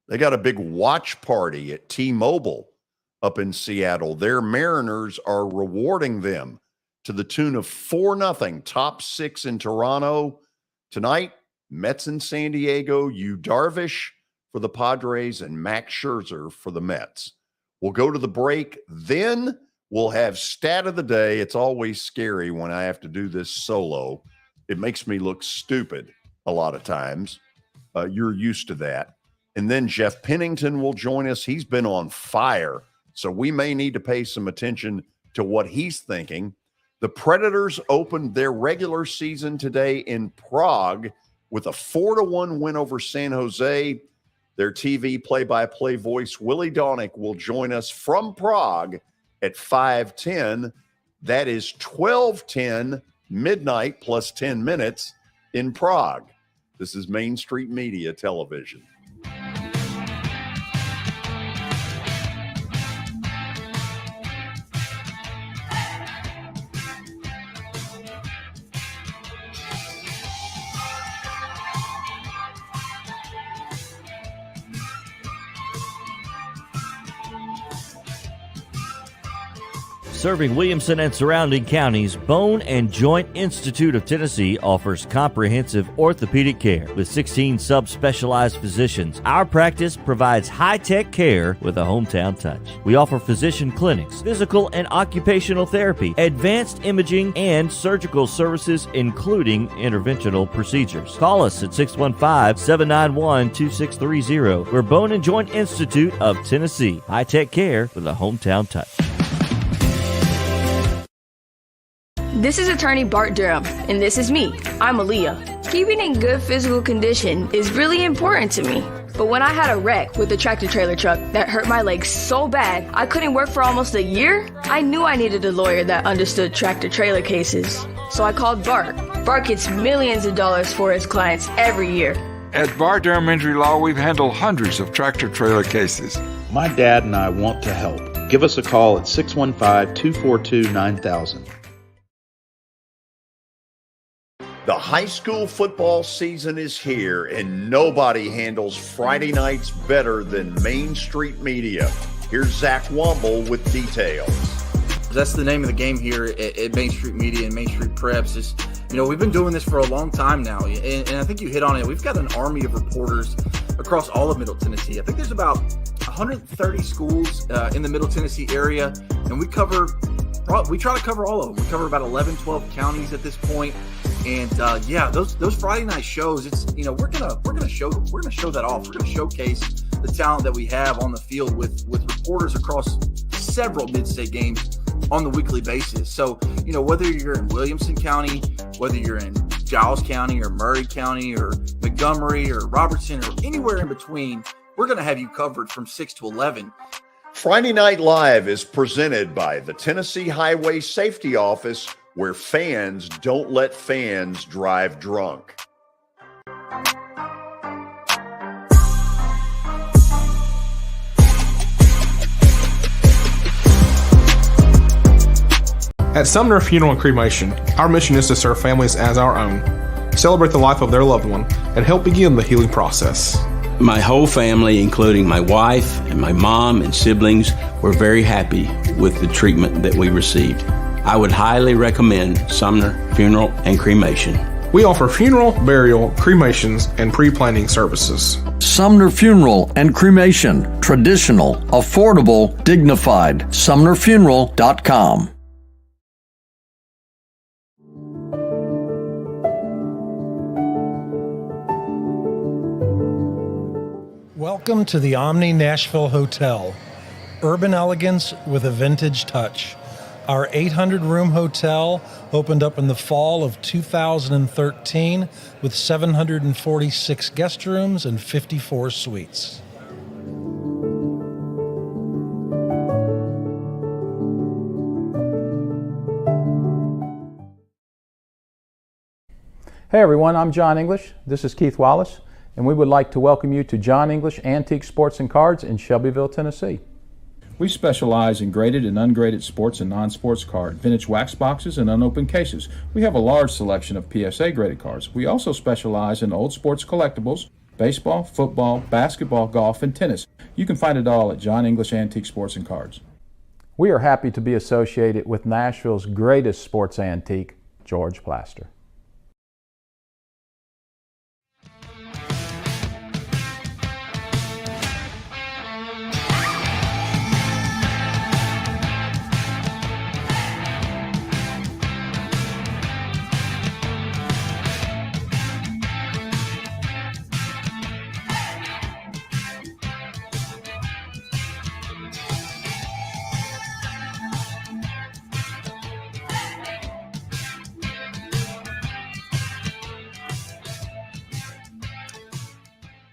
they got a big watch party at T-Mobile up in Seattle. Their Mariners are rewarding them to the tune of 4-0, top 6 in Toronto. Tonight, Mets in San Diego, Yu Darvish for the Padres and Max Scherzer for the Mets. We'll go to the break. Then we'll have stat of the day. It's always scary when I have to do this solo. It makes me look stupid a lot of times. You're used to that. And then Jeff Pennington will join us. He's been on fire, so we may need to pay some attention to what he's thinking. The Predators opened their regular season today in Prague with a 4-1 win over San Jose. Their TV play-by-play voice, Willy Daunic, will join us from Prague at 5:10. That is 12:10 midnight plus 10 minutes in Prague. This is Main Street Media Television. Serving Williamson and surrounding counties, Bone and Joint Institute of Tennessee offers comprehensive orthopedic care with 16 subspecialized physicians. Our practice provides high-tech care with a hometown touch. We offer physician clinics, physical and occupational therapy, advanced imaging, and surgical services, including interventional procedures. Call us at 615-791-2630. We're Bone and Joint Institute of Tennessee. High-tech care with a hometown touch. This is attorney Bart Durham, and this is me. I'm Aaliyah. Keeping in good physical condition is really important to me. But when I had a wreck with a tractor-trailer truck that hurt my legs so bad I couldn't work for almost a year, I knew I needed a lawyer that understood tractor-trailer cases. So I called Bart. Bart gets millions of dollars for his clients every year. At Bart Durham Injury Law, we've handled hundreds of tractor-trailer cases. My dad and I want to help. Give us a call at 615-242-9000. The high school football season is here, and nobody handles Friday nights better than Main Street Media. Here's Zach Womble with details. That's the name of the game here at Main Street Media and Main Street Preps. Is, we've been doing this for a long time now, and I think you hit on it. We've got an army of reporters across all of Middle Tennessee. I think there's about 130 schools in the Middle Tennessee area, and we try to cover all of them. We cover about 11, 12 counties at this point. And those Friday night shows, it's we're gonna show that off. We're gonna showcase the talent that we have on the field with reporters across several mid-state games on the weekly basis. So whether you're in Williamson County, whether you're in Giles County or Murray County or Montgomery or Robertson or anywhere in between, we're gonna have you covered from 6 to 11. Friday Night Live is presented by the Tennessee Highway Safety Office, where fans don't let fans drive drunk. At Sumner Funeral and Cremation, our mission is to serve families as our own, celebrate the life of their loved one, and help begin the healing process. My whole family, including my wife and my mom and siblings, were very happy with the treatment that we received. I would highly recommend Sumner Funeral and Cremation. We offer funeral, burial, cremations, and pre-planning services. Sumner Funeral and Cremation. Traditional, affordable, dignified. SumnerFuneral.com. Welcome to the Omni Nashville Hotel. Urban elegance with a vintage touch. Our 800-room hotel opened up in the fall of 2013 with 746 guest rooms and 54 suites. Hey everyone, I'm John English. This is Keith Wallace, and we would like to welcome you to John English Antique Sports and Cards in Shelbyville, Tennessee. We specialize in graded and ungraded sports and non-sports cards, vintage wax boxes, and unopened cases. We have a large selection of PSA graded cards. We also specialize in old sports collectibles, baseball, football, basketball, golf, and tennis. You can find it all at John English Antique Sports and Cards. We are happy to be associated with Nashville's greatest sports antique, George Plaster.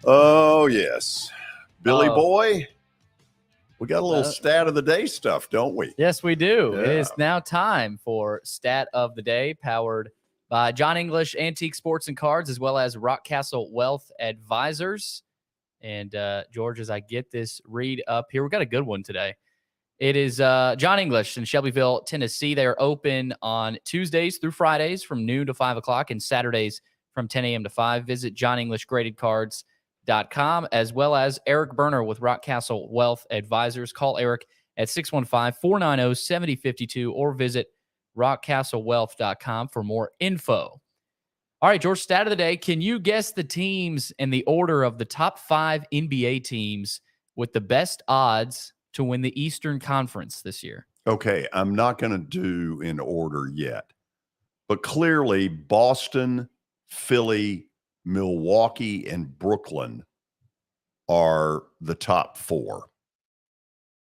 Oh, yes. Billy Boy, we got a little stat of the day stuff, don't we? Yes, we do. Yeah. It is now time for Stat of the Day, powered by John English Antique Sports and Cards, as well as Rockcastle Wealth Advisors. And George, as I get this read up here, we got a good one today. It is John English in Shelbyville, Tennessee. They are open on Tuesdays through Fridays from noon to 5 o'clock and Saturdays from 10 a.m. to 5. Visit JohnEnglishGradedCards.com, as well as Eric Berner with Rockcastle Wealth Advisors. Call Eric at 615-490-7052 or visit rockcastlewealth.com for more info. All right, George, stat of the day. Can you guess the teams in the order of the top 5 NBA teams with the best odds to win the Eastern Conference this year? Okay, I'm not going to do in order yet, but clearly Boston, Philly, Milwaukee, and Brooklyn are the top 4.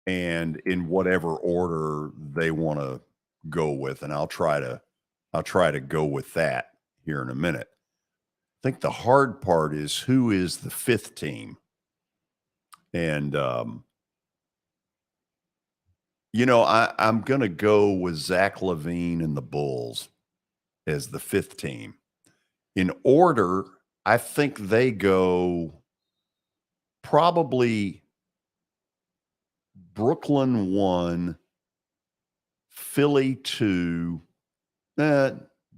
And in whatever order they want to go with, and I'll try to go with that here in a minute. I think the hard part is who is the 5th team. And I'm going to go with Zach LaVine and the Bulls as the 5th team. In order, I think they go probably Brooklyn 1, Philly 2,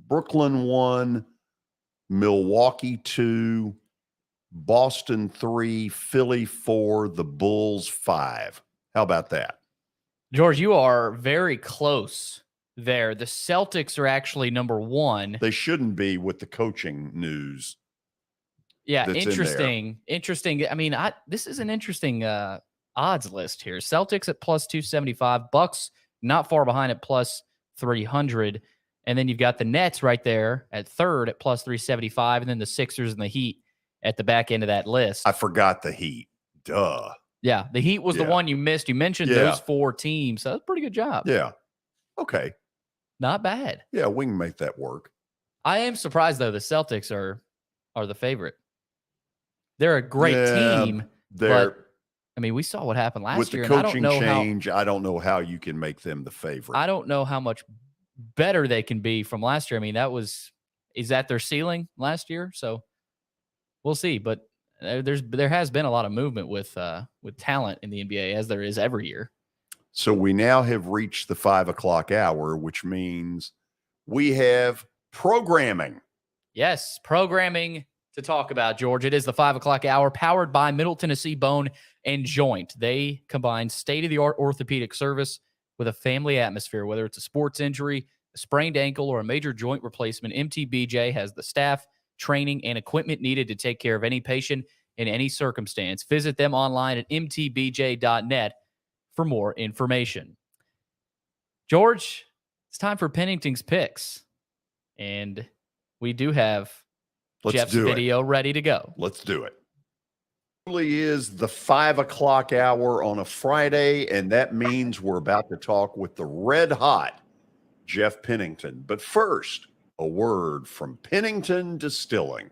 Brooklyn 1, Milwaukee 2, Boston 3, Philly 4, the Bulls 5. How about that? George, you are very close there. The Celtics are actually number 1. They shouldn't be with the coaching news. Yeah, interesting. Interesting. I mean, this is an interesting odds list here. Celtics at plus 275, Bucks not far behind at plus 300, and then you've got the Nets right there at 3rd at plus 375, and then the Sixers and the Heat at the back end of that list. I forgot the Heat. Duh. Yeah, the Heat was the one you missed. You mentioned those 4 teams, so that's a pretty good job. Yeah. Okay. Not bad. Yeah, we can make that work. I am surprised, though, the Celtics are the favorite. They're a great team, but I mean, we saw what happened last year. With the coaching change, I don't know how you can make them the favorite. I don't know how much better they can be from last year. I mean, is that their ceiling last year? So we'll see. But there has been a lot of movement with talent in the NBA, as there is every year. So we now have reached the 5 o'clock hour, which means we have programming. Yes, programming to talk about, George. It is the 5 o'clock hour, powered by Middle Tennessee Bone and Joint. They combine state-of-the-art orthopedic service with a family atmosphere. Whether it's a sports injury, a sprained ankle, or a major joint replacement, MTBJ has the staff, training, and equipment needed to take care of any patient in any circumstance. Visit them online at mtbj.net for more information. George, it's time for Pennington's picks. And we do have Jeff's video ready to go. Let's do it. It really is the 5 o'clock hour on a Friday, and that means we're about to talk with the red hot Jeff Pennington. But first, a word from Pennington Distilling.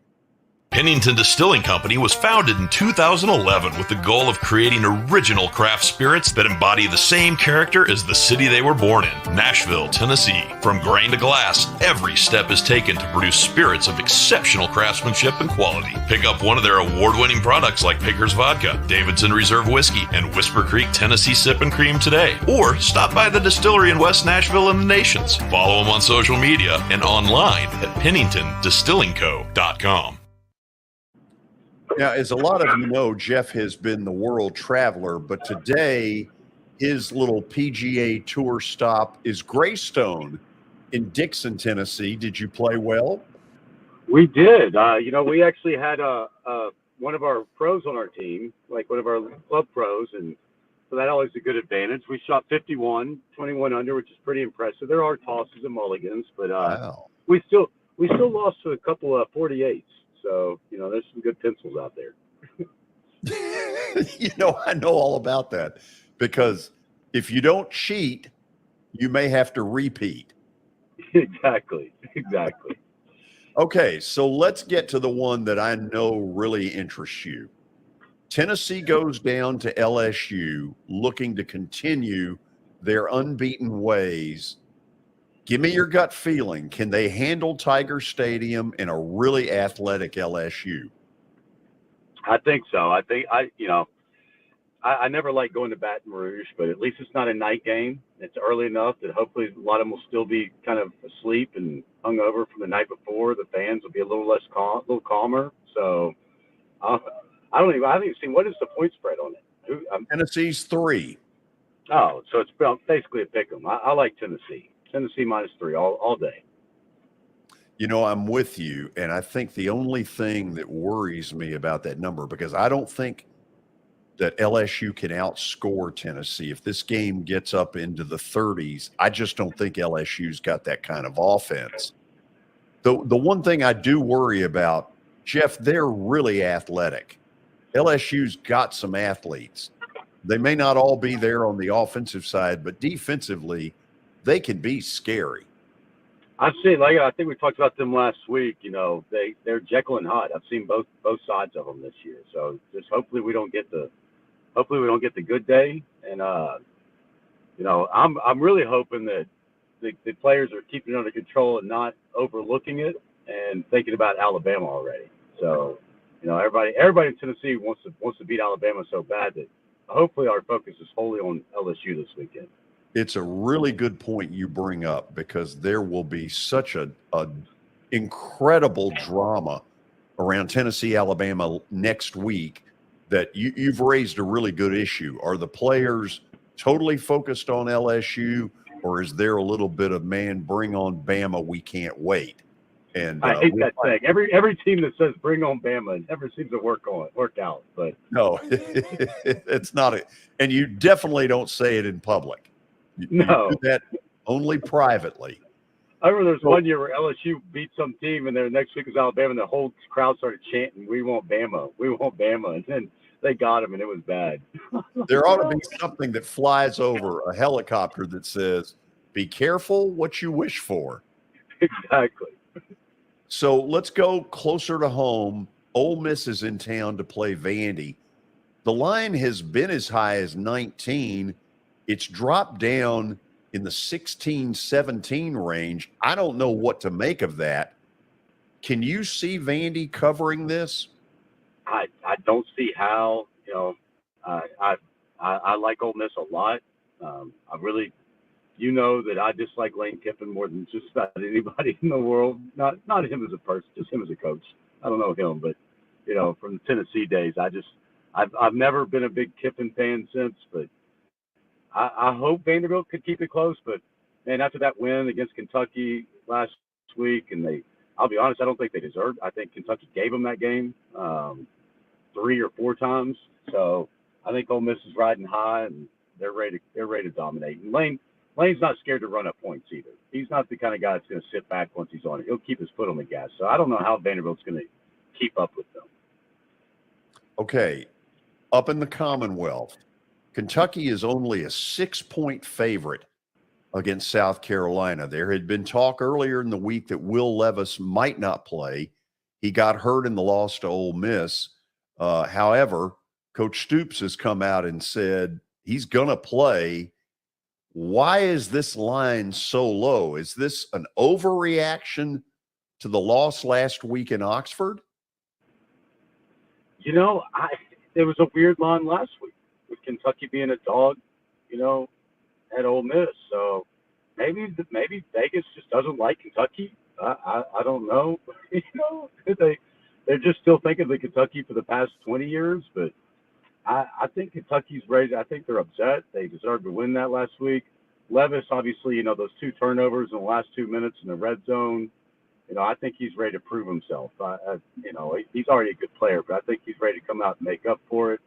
Pennington Distilling Company was founded in 2011 with the goal of creating original craft spirits that embody the same character as the city they were born in, Nashville, Tennessee. From grain to glass, every step is taken to produce spirits of exceptional craftsmanship and quality. Pick up one of their award-winning products like Pickers Vodka, Davidson Reserve Whiskey, and Whisper Creek Tennessee Sip and Cream today. Or stop by the distillery in West Nashville and the Nations. Follow them on social media and online at PenningtonDistillingCo.com. Now, as a lot of you know, Jeff has been the world traveler, but today his little PGA Tour stop is Greystone in Dixon, Tennessee. Did you play well? We did. We actually had one of our pros on our team, like one of our club pros, and so that always a good advantage. We shot 51, 21 under, which is pretty impressive. There are tosses and mulligans, but wow. we still lost to a couple of 48s. So, there's some good pencils out there. I know all about that, because if you don't cheat, you may have to repeat. Exactly. Okay, so let's get to the one that I know really interests you. Tennessee goes down to LSU looking to continue their unbeaten ways. Give me your gut feeling. Can they handle Tiger Stadium in a really athletic LSU? I think so. I never like going to Baton Rouge, but at least it's not a night game. It's early enough that hopefully a lot of them will still be kind of asleep and hungover from the night before. The fans will be a little calmer. So I haven't even seen, what is the point spread on it? Tennessee's 3. Oh, so it's basically a pick 'em. I like Tennessee. Tennessee -3 all day. You know, I'm with you, and I think the only thing that worries me about that number, because I don't think that LSU can outscore Tennessee. If this game gets up into the 30s, I just don't think LSU's got that kind of offense. The one thing I do worry about, Jeff, they're really athletic. LSU's got some athletes. They may not all be there on the offensive side, but defensively, they can be scary. I've seen, like I think we talked about them last week. You know, they're Jekyll and Hyde. I've seen both sides of them this year. So just hopefully we don't get the good day. And you know, I'm really hoping that the players are keeping it under control and not overlooking it and thinking about Alabama already. So you know, everybody in Tennessee wants to beat Alabama so bad that hopefully our focus is wholly on LSU this weekend. It's a really good point you bring up, because there will be such a incredible drama around Tennessee, Alabama next week that you've raised a really good issue. Are the players totally focused on LSU, or is there a little bit of, man, bring on Bama, we can't wait? And I hate that thing. Every team that says bring on Bama never seems to work out. But no, it's not and you definitely don't say it in public. No. You do that only privately. I remember there was one year where LSU beat some team, and then the next week was Alabama, and the whole crowd started chanting, "We want Bama, we want Bama," and then they got him, and it was bad. There ought to be something that flies over a helicopter that says, "Be careful what you wish for." Exactly. So let's go closer to home. Ole Miss is in town to play Vandy. The line has been as high as 19. It's dropped down in the 16-17 range. I don't know what to make of that. Can you see Vandy covering this? I don't see how. You know, I like Ole Miss a lot. I really, you know, that I dislike Lane Kiffin more than just about anybody in the world. Not him as a person, just him as a coach. I don't know him, but you know, from the Tennessee days, I've never been a big Kiffin fan since, but I hope Vanderbilt could keep it close. But man, after that win against Kentucky last week, and I'll be honest, I don't think they deserved. I think Kentucky gave them that game 3 or 4 times. So I think Ole Miss is riding high, and they're ready to dominate. And Lane's not scared to run up points either. He's not the kind of guy that's going to sit back once he's on it. He'll keep his foot on the gas. So I don't know how Vanderbilt's going to keep up with them. Okay, up in the Commonwealth, Kentucky is only a 6-point favorite against South Carolina. There had been talk earlier in the week that Will Levis might not play. He got hurt in the loss to Ole Miss. However, Coach Stoops has come out and said he's going to play. Why is this line so low? Is this an overreaction to the loss last week in Oxford? You know, there was a weird line last week with Kentucky being a dog, you know, at Ole Miss. So maybe Vegas just doesn't like Kentucky. I don't know. You know, they're just still thinking of Kentucky for the past 20 years. But I think Kentucky's ready. I think they're upset. They deserved to win that last week. Levis, obviously, you know, those 2 turnovers in the last 2 minutes in the red zone. You know, I think he's ready to prove himself. You know, he's already a good player, but I think he's ready to come out and make up for it.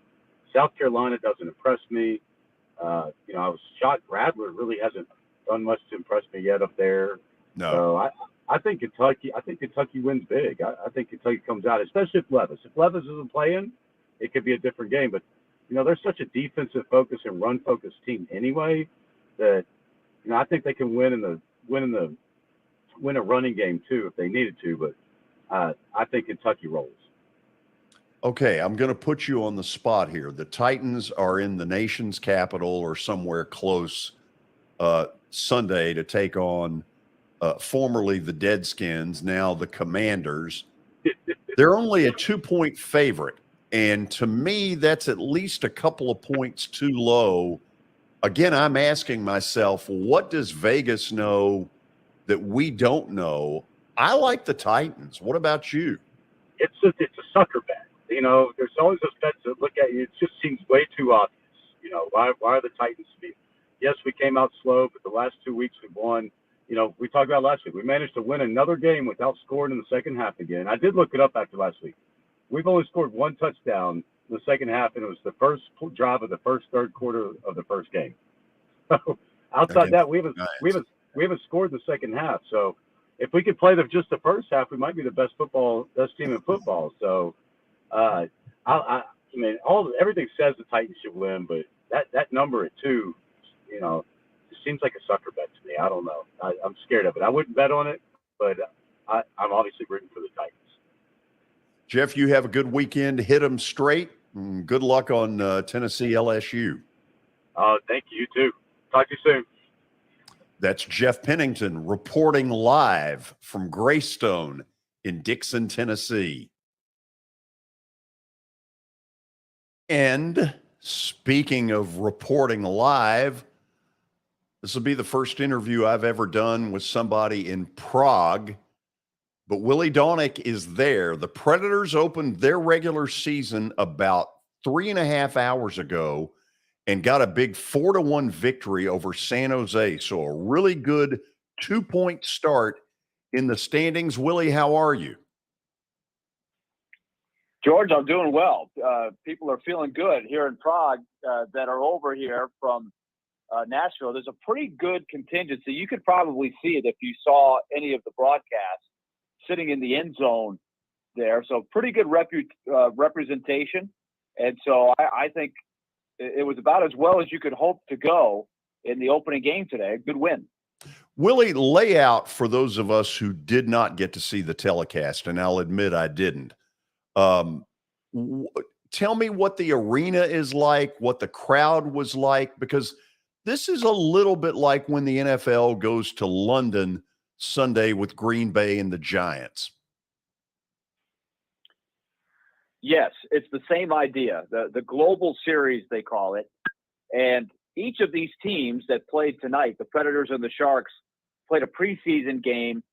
South Carolina doesn't impress me. You know, I was shocked Radler really hasn't done much to impress me yet up there. No. So I think Kentucky wins big. I think Kentucky comes out, especially if Levis. If Levis isn't playing, it could be a different game. But, you know, they're such a defensive focus and run focused team anyway that, you know, I think they can win a running game too if they needed to. But I think Kentucky rolls. Okay, I'm going to put you on the spot here. The Titans are in the nation's capital or somewhere close Sunday to take on formerly the Deadskins, now the Commanders. They're only a 2-point favorite. And to me, that's at least a couple of points too low. Again, I'm asking myself, what does Vegas know that we don't know? I like the Titans. What about you? It's a sucker bet. You know, there's always those bets that look at you. It just seems way too obvious. You know, why are the Titans yes, we came out slow, but the last 2 weeks we've won. You know, we talked about last week. We managed to win another game without scoring in the second half again. I did look it up after last week. We've only scored one touchdown in the second half, and it was the first drive of the third quarter of the first game. So outside that, we haven't scored the second half. So if we could play just the first half, we might be the best team in football. So I mean, everything says the Titans should win, but that number at 2, you know, it seems like a sucker bet to me. I don't know. I'm scared of it. I wouldn't bet on it, but I'm obviously rooting for the Titans. Jeff, you have a good weekend. Hit them straight. And good luck on Tennessee LSU. Thank you, too. Talk to you soon. That's Jeff Pennington reporting live from Greystone in Dixon, Tennessee. And speaking of reporting live, this will be the first interview I've ever done with somebody in Prague, but Willy Daunic is there. The Predators opened their regular season about 3.5 hours ago and got a big 4-1 victory over San Jose. So a really good 2-point start in the standings. Willie, how are you? George, I'm doing well. People are feeling good here in Prague that are over here from Nashville. There's a pretty good contingency. You could probably see it if you saw any of the broadcasts sitting in the end zone there. So pretty good representation. And so I think it was about as well as you could hope to go in the opening game today. Good win. Willie, lay out for those of us who did not get to see the telecast, and I'll admit I didn't. Tell me what the arena is like, what the crowd was like, because this is a little bit like when the NFL goes to London Sunday with Green Bay and the Giants. Yes, it's the same idea. The global series, they call it. And each of these teams that played tonight, the Predators and the Sharks, played a preseason game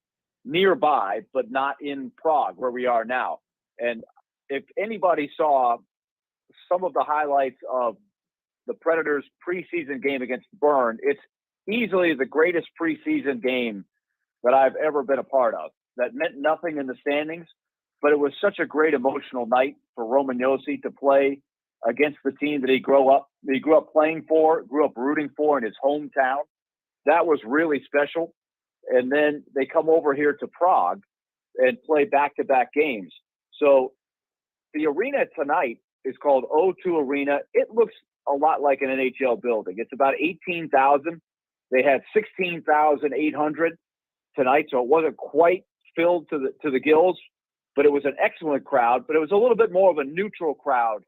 nearby, but not in Prague, where we are now. And if anybody saw some of the highlights of the Predators' preseason game against Bern, it's easily the greatest preseason game that I've ever been a part of. That meant nothing in the standings, but it was such a great emotional night for Roman Josi to play against the team that he grew up playing for, grew up rooting for in his hometown. That was really special. And then they come over here to Prague and play back-to-back games. So the arena tonight is called O2 Arena. It looks a lot like an NHL building. It's about 18,000. They had 16,800 tonight, so it wasn't quite filled to the gills, but it was an excellent crowd. But it was a little bit more of a neutral crowd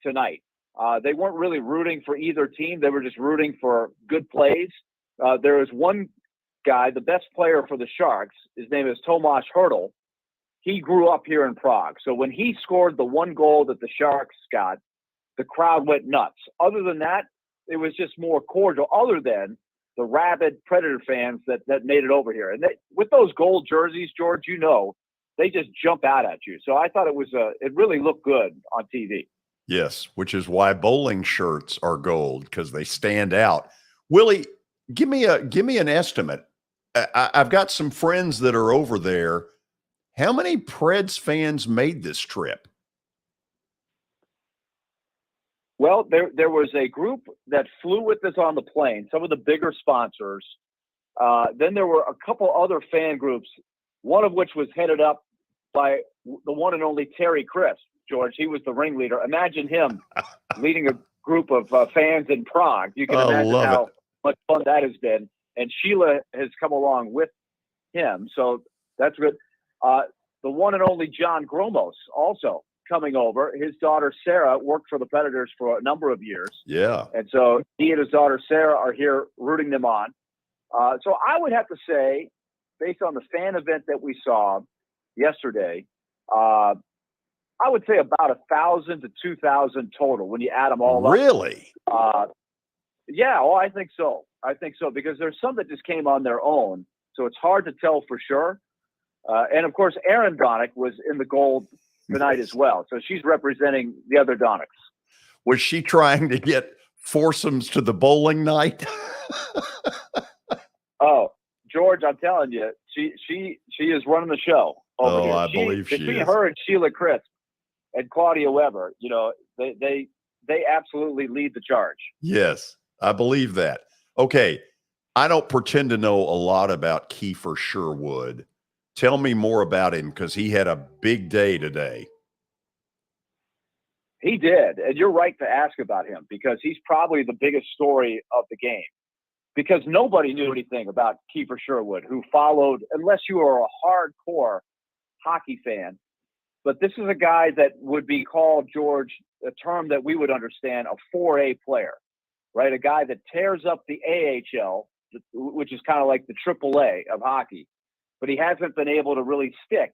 tonight. They weren't really rooting for either team. They were just rooting for good plays. There was one guy, the best player for the Sharks. His name is Tomáš Hertl. He grew up here in Prague. So when he scored the one goal that the Sharks got, the crowd went nuts. Other than that, it was just more cordial, other than the rabid Predator fans that made it over here. And with those gold jerseys, George, you know, they just jump out at you. So I thought it really looked good on TV. Yes, which is why bowling shirts are gold, because they stand out. Willie, give me an estimate. I've got some friends that are over there. How many Preds fans made this trip? Well, there was a group that flew with us on the plane, some of the bigger sponsors. Then there were a couple other fan groups, one of which was headed up by the one and only Terry Crisp, George. He was the ringleader. Imagine him leading a group of fans in Prague. You can imagine how much fun that has been. And Sheila has come along with him, so that's good. The one and only John Gromos also coming over. His daughter Sarah worked for the Predators for a number of years. Yeah. And so he and his daughter Sarah are here rooting them on. So I would have to say, based on the fan event that we saw yesterday, I would say about 1,000 to 2,000 total when you add them all up. Really? Yeah, well, I think so. Because there's some that just came on their own, so it's hard to tell for sure. And of course, Erin Daunic was in the gold tonight as well, so she's representing the other Daunics. Was she trying to get foursomes to the bowling night? Oh, George, I'm telling you, she is running the show over here. I believe she between is. her and Sheila Crisp and Claudia Weber, they absolutely lead the charge. Yes, I believe that. Okay, I don't pretend to know a lot about Kiefer Sherwood. Tell me more about him, because he had a big day today. He did, and you're right to ask about him, because he's probably the biggest story of the game. Because nobody knew anything about Kiefer Sherwood, who followed, unless you were a hardcore hockey fan. But this is a guy that would be called, George, a term that we would understand, a 4A player, right? A guy that tears up the AHL, which is kind of like the AAA of hockey. But he hasn't been able to really stick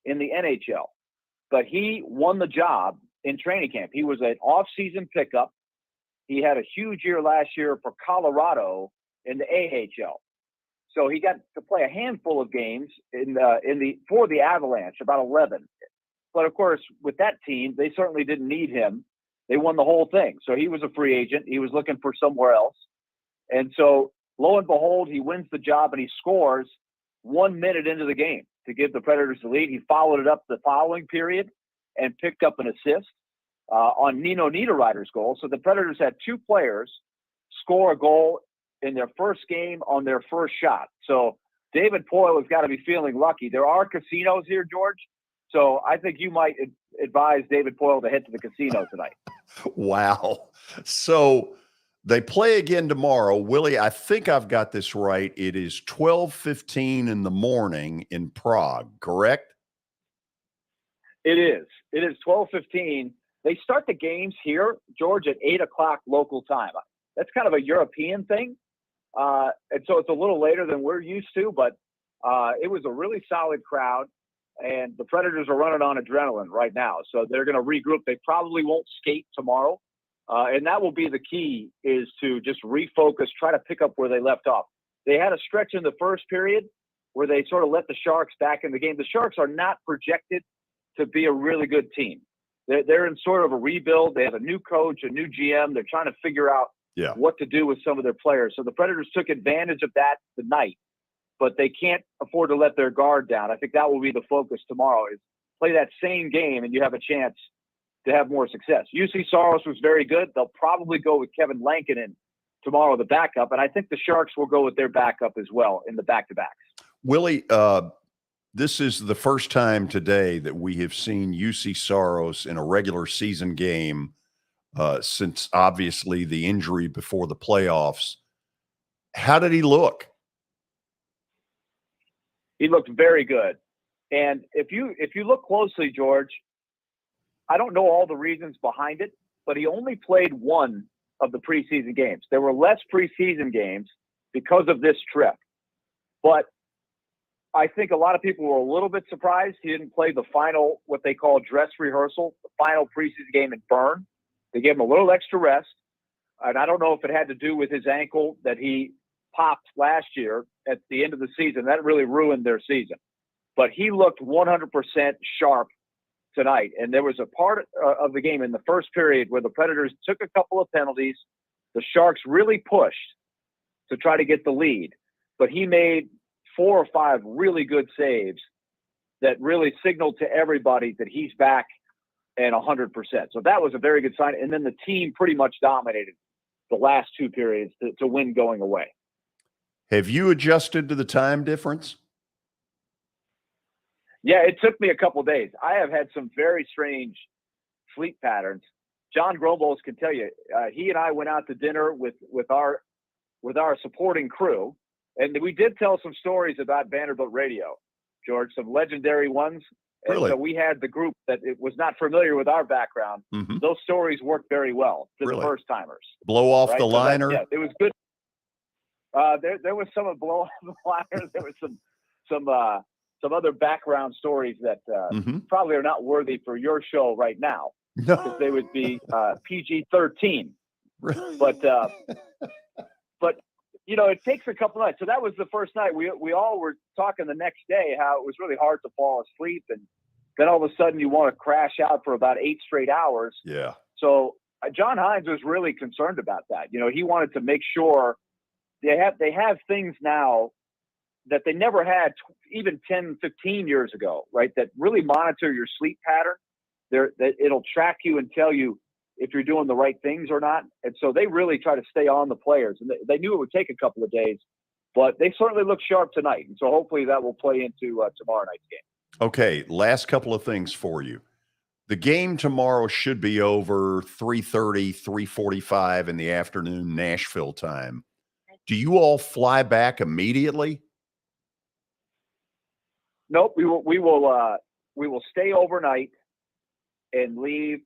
in the NHL. But he won the job in training camp. He was an off-season pickup. He had a huge year last year for Colorado in the AHL. So he got to play a handful of games for the Avalanche, about 11. But of course, with that team, they certainly didn't need him. They won the whole thing. So he was a free agent. He was looking for somewhere else. And so lo and behold, he wins the job and he scores 1 minute into the game to give the Predators the lead. He followed it up the following period and picked up an assist on Nino Niederreiter's goal. So the Predators had two players score a goal in their first game on their first shot. So David Poile has got to be feeling lucky. There are casinos here, George. So I think you might advise David Poile to head to the casino tonight. Wow. So they play again tomorrow. Willie, I think I've got this right. It is 12:15 in the morning in Prague, correct? It is. It is 12:15. They start the games here, George, at 8 o'clock local time. That's kind of a European thing. And so it's a little later than we're used to, but it was a really solid crowd. And the Predators are running on adrenaline right now. So they're going to regroup. They probably won't skate tomorrow. And that will be the key, is to just refocus, try to pick up where they left off. They had a stretch in the first period where they sort of let the Sharks back in the game. The Sharks are not projected to be a really good team. They're in sort of a rebuild. They have a new coach, a new GM. They're trying to figure out what to do with some of their players. So the Predators took advantage of that tonight, but they can't afford to let their guard down. I think that will be the focus tomorrow, is play that same game and you have a chance to have more success. UC Saros was very good. They'll probably go with Kevin Lankinen tomorrow, the backup. And I think the Sharks will go with their backup as well in the back-to-backs. Willie, this is the first time today that we have seen UC Saros in a regular season game since obviously the injury before the playoffs. How did he look? He looked very good. And if you look closely, George, I don't know all the reasons behind it, but he only played one of the preseason games. There were less preseason games because of this trip. But I think a lot of people were a little bit surprised he didn't play the final, what they call dress rehearsal, the final preseason game in Bern. They gave him a little extra rest. And I don't know if it had to do with his ankle that he popped last year at the end of the season. That really ruined their season. But he looked 100% sharp tonight. And there was a part of the game in the first period where the Predators took a couple of penalties. The Sharks really pushed to try to get the lead. But he made 4 or 5 really good saves that really signaled to everybody that he's back and 100%. So that was a very good sign. And then the team pretty much dominated the last 2 periods to win going away. Have you adjusted to the time difference? Yeah, it took me a couple of days. I have had some very strange sleep patterns. John Grombols can tell you, he and I went out to dinner with our supporting crew, and we did tell some stories about Vanderbilt radio, George, some legendary ones. And Really? so we had the group that it was not familiar with our background. Mm-hmm. Those stories worked very well to Really? the first timers. Blow off Right? the So liner? yeah, it was good. There was some of blow off the liner. There was some other background stories that probably are not worthy for your show right now, because they would be PG-13. But you know, it takes a couple nights. So that was the first night. We all were talking the next day how it was really hard to fall asleep, and then all of a sudden you want to crash out for about 8 straight hours. Yeah. So John Hines was really concerned about that. He wanted to make sure they have things now that they never had even 10, 15 years ago, right? That really monitor your sleep pattern. That it'll track you and tell you if you're doing the right things or not. And so they really try to stay on the players. And they knew it would take a couple of days, but they certainly look sharp tonight. And so hopefully that will play into tomorrow night's game. Okay, last couple of things for you. The game tomorrow should be over 3:30, 3:45 in the afternoon, Nashville time. Do you all fly back immediately? Nope. We will stay overnight and leave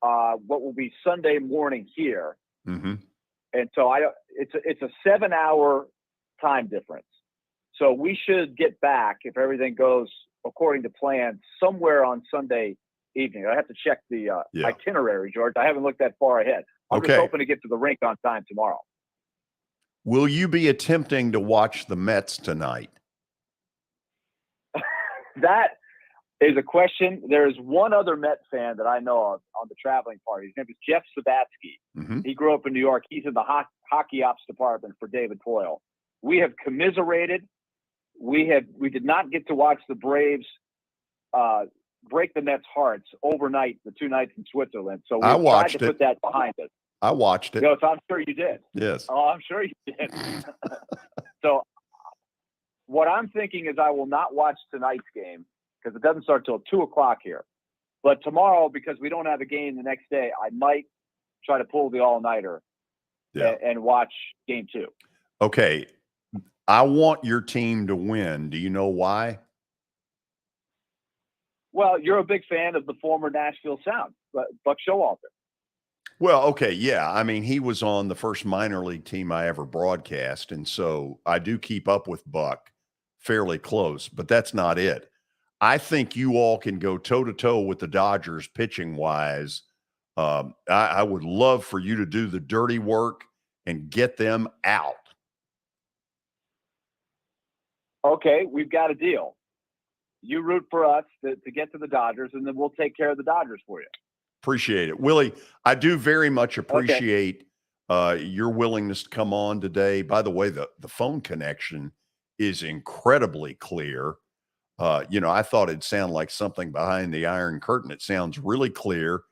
what will be Sunday morning here. Mm-hmm. And so it's a 7-hour time difference. So we should get back, if everything goes according to plan, somewhere on Sunday evening. I have to check the itinerary, George. I haven't looked that far ahead. I'm just hoping to get to the rink on time tomorrow. Will you be attempting to watch the Mets tonight? That is a question. There's one other Met fan that I know of on the traveling party. His name is Jeff Sabatsky. Mm-hmm. He grew up in New York. He's in the hockey ops department for David Poyle. We have commiserated. We did not get to watch the Braves break the Mets' hearts overnight, the 2 nights in Switzerland. So we tried to put that behind us. I watched it. Yes, I'm sure you did. Yes. Oh, I'm sure you did. So what I'm thinking is I will not watch tonight's game because it doesn't start till 2:00 here. But tomorrow, because we don't have a game the next day, I might try to pull the all-nighter and watch game 2. Okay. I want your team to win. Do you know why? Well, you're a big fan of the former Nashville Sound, Buck Showalter. Well, okay, yeah. I mean, he was on the first minor league team I ever broadcast, and so I do keep up with Buck fairly close, but that's not it. I think you all can go toe-to-toe with the Dodgers pitching-wise. I would love for you to do the dirty work and get them out. Okay, we've got a deal. You root for us to get to the Dodgers, and then we'll take care of the Dodgers for you. Appreciate it. Willie, I do very much appreciate your willingness to come on today. By the way, the phone connection is incredibly clear. I thought it'd sound like something behind the Iron Curtain. It sounds really clear.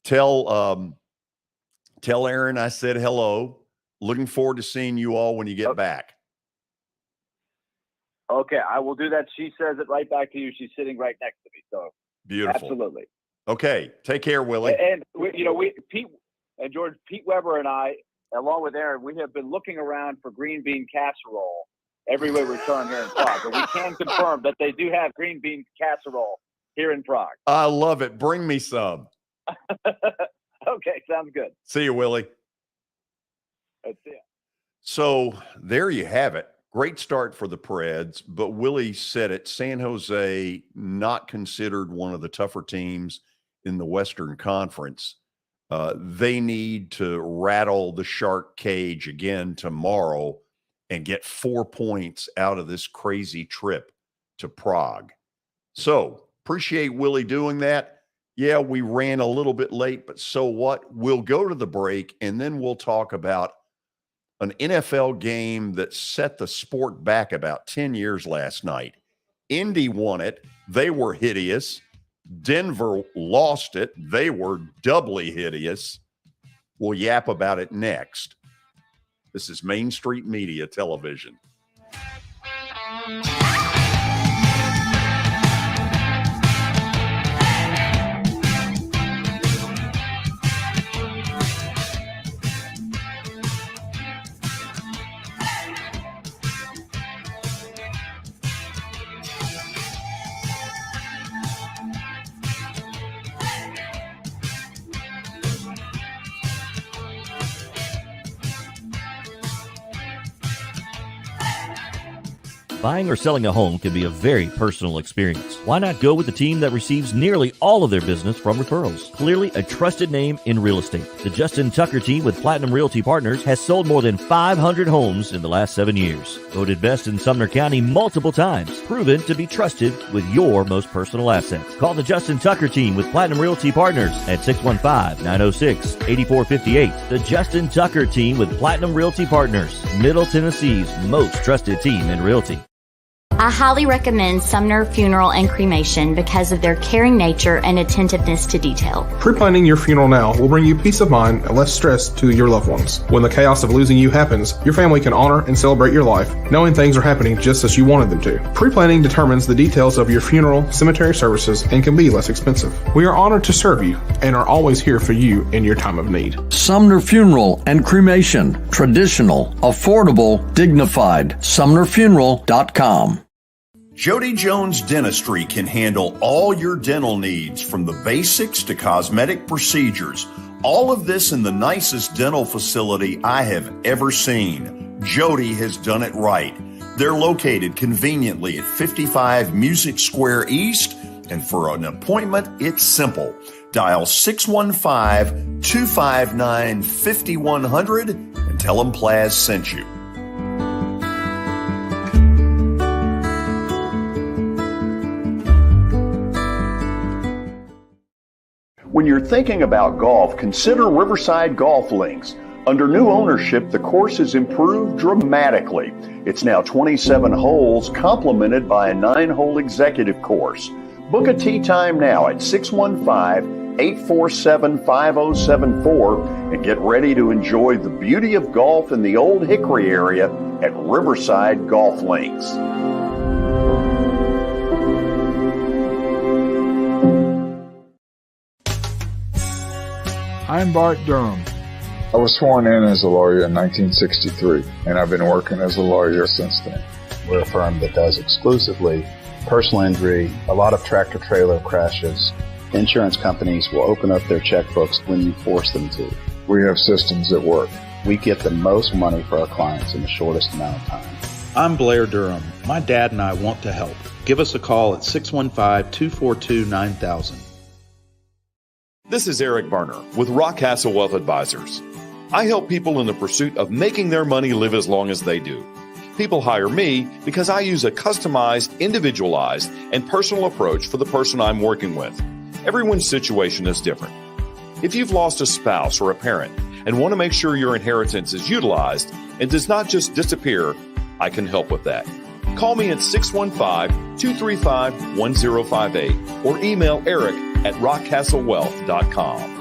Tell Aaron I said hello. Looking forward to seeing you all when you get back. Okay, I will do that. She says it right back to you. She's sitting right next to me. So beautiful. Absolutely. Okay, take care, Willie. And Pete and George, Pete Weber and I, along with Aaron, we have been looking around for green bean casserole everywhere we turn here in Prague. But we can confirm that they do have green bean casserole here in Prague. I love it. Bring me some. Okay, sounds good. See you, Willie. That's it. So there you have it. Great start for the Preds, but Willie said it, San Jose not considered one of the tougher teams in the Western Conference. They need to rattle the shark cage again tomorrow and get 4 points out of this crazy trip to Prague. So appreciate Willie doing that. Yeah, we ran a little bit late, but so what? We'll go to the break, and then we'll talk about an NFL game that set the sport back about 10 years last night. Indy won it. They were hideous. Denver lost it. They were doubly hideous. We'll yap about it next. This is Main Street Media Television. Buying or selling a home can be a very personal experience. Why not go with the team that receives nearly all of their business from referrals? Clearly a trusted name in real estate. The Justin Tucker team with Platinum Realty Partners has sold more than 500 homes in the last 7 years. Voted best in Sumner County multiple times. Proven to be trusted with your most personal assets. Call the Justin Tucker team with Platinum Realty Partners at 615-906-8458. The Justin Tucker team with Platinum Realty Partners, Middle Tennessee's most trusted team in realty. I highly recommend Sumner Funeral and Cremation because of their caring nature and attentiveness to detail. Pre-planning your funeral now will bring you peace of mind and less stress to your loved ones. When the chaos of losing you happens, your family can honor and celebrate your life, knowing things are happening just as you wanted them to. Pre-planning determines the details of your funeral, cemetery services, and can be less expensive. We are honored to serve you and are always here for you in your time of need. Sumner Funeral and Cremation. Traditional, affordable, dignified. SumnerFuneral.com. Jody Jones Dentistry can handle all your dental needs, from the basics to cosmetic procedures. All of this in the nicest dental facility I have ever seen. Jody has done it right. They're located conveniently at 55 Music Square East, and for an appointment, it's simple. Dial 615-259-5100 and tell them Plaz sent you. When you're thinking about golf, consider Riverside Golf Links. Under new ownership, the course has improved dramatically. It's now 27 holes, complemented by a 9-hole executive course. Book a tee time now at 615-847-5074 and get ready to enjoy the beauty of golf in the Old Hickory area at Riverside Golf Links. I'm Bart Durham. I was sworn in as a lawyer in 1963, and I've been working as a lawyer since then. We're a firm that does exclusively personal injury, a lot of tractor-trailer crashes. Insurance companies will open up their checkbooks when you force them to. We have systems that work. We get the most money for our clients in the shortest amount of time. I'm Blair Durham. My dad and I want to help. Give us a call at 615-242-9000. This is Eric Berner with Rockcastle Wealth Advisors. I help people in the pursuit of making their money live as long as they do. People hire me because I use a customized, individualized, and personal approach for the person I'm working with. Everyone's situation is different. If you've lost a spouse or a parent and want to make sure your inheritance is utilized and does not just disappear, I can help with that. Call me at 615-235-1058 or email Eric at rockcastlewealth.com.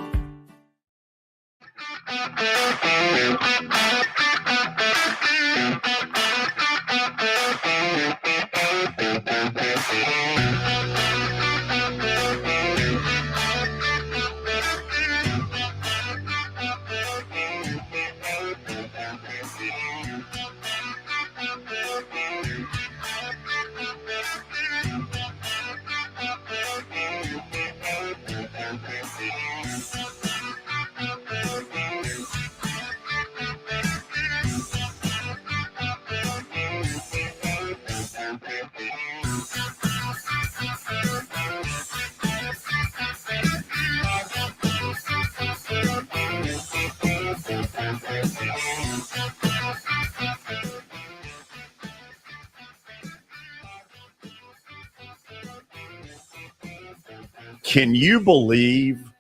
Can you believe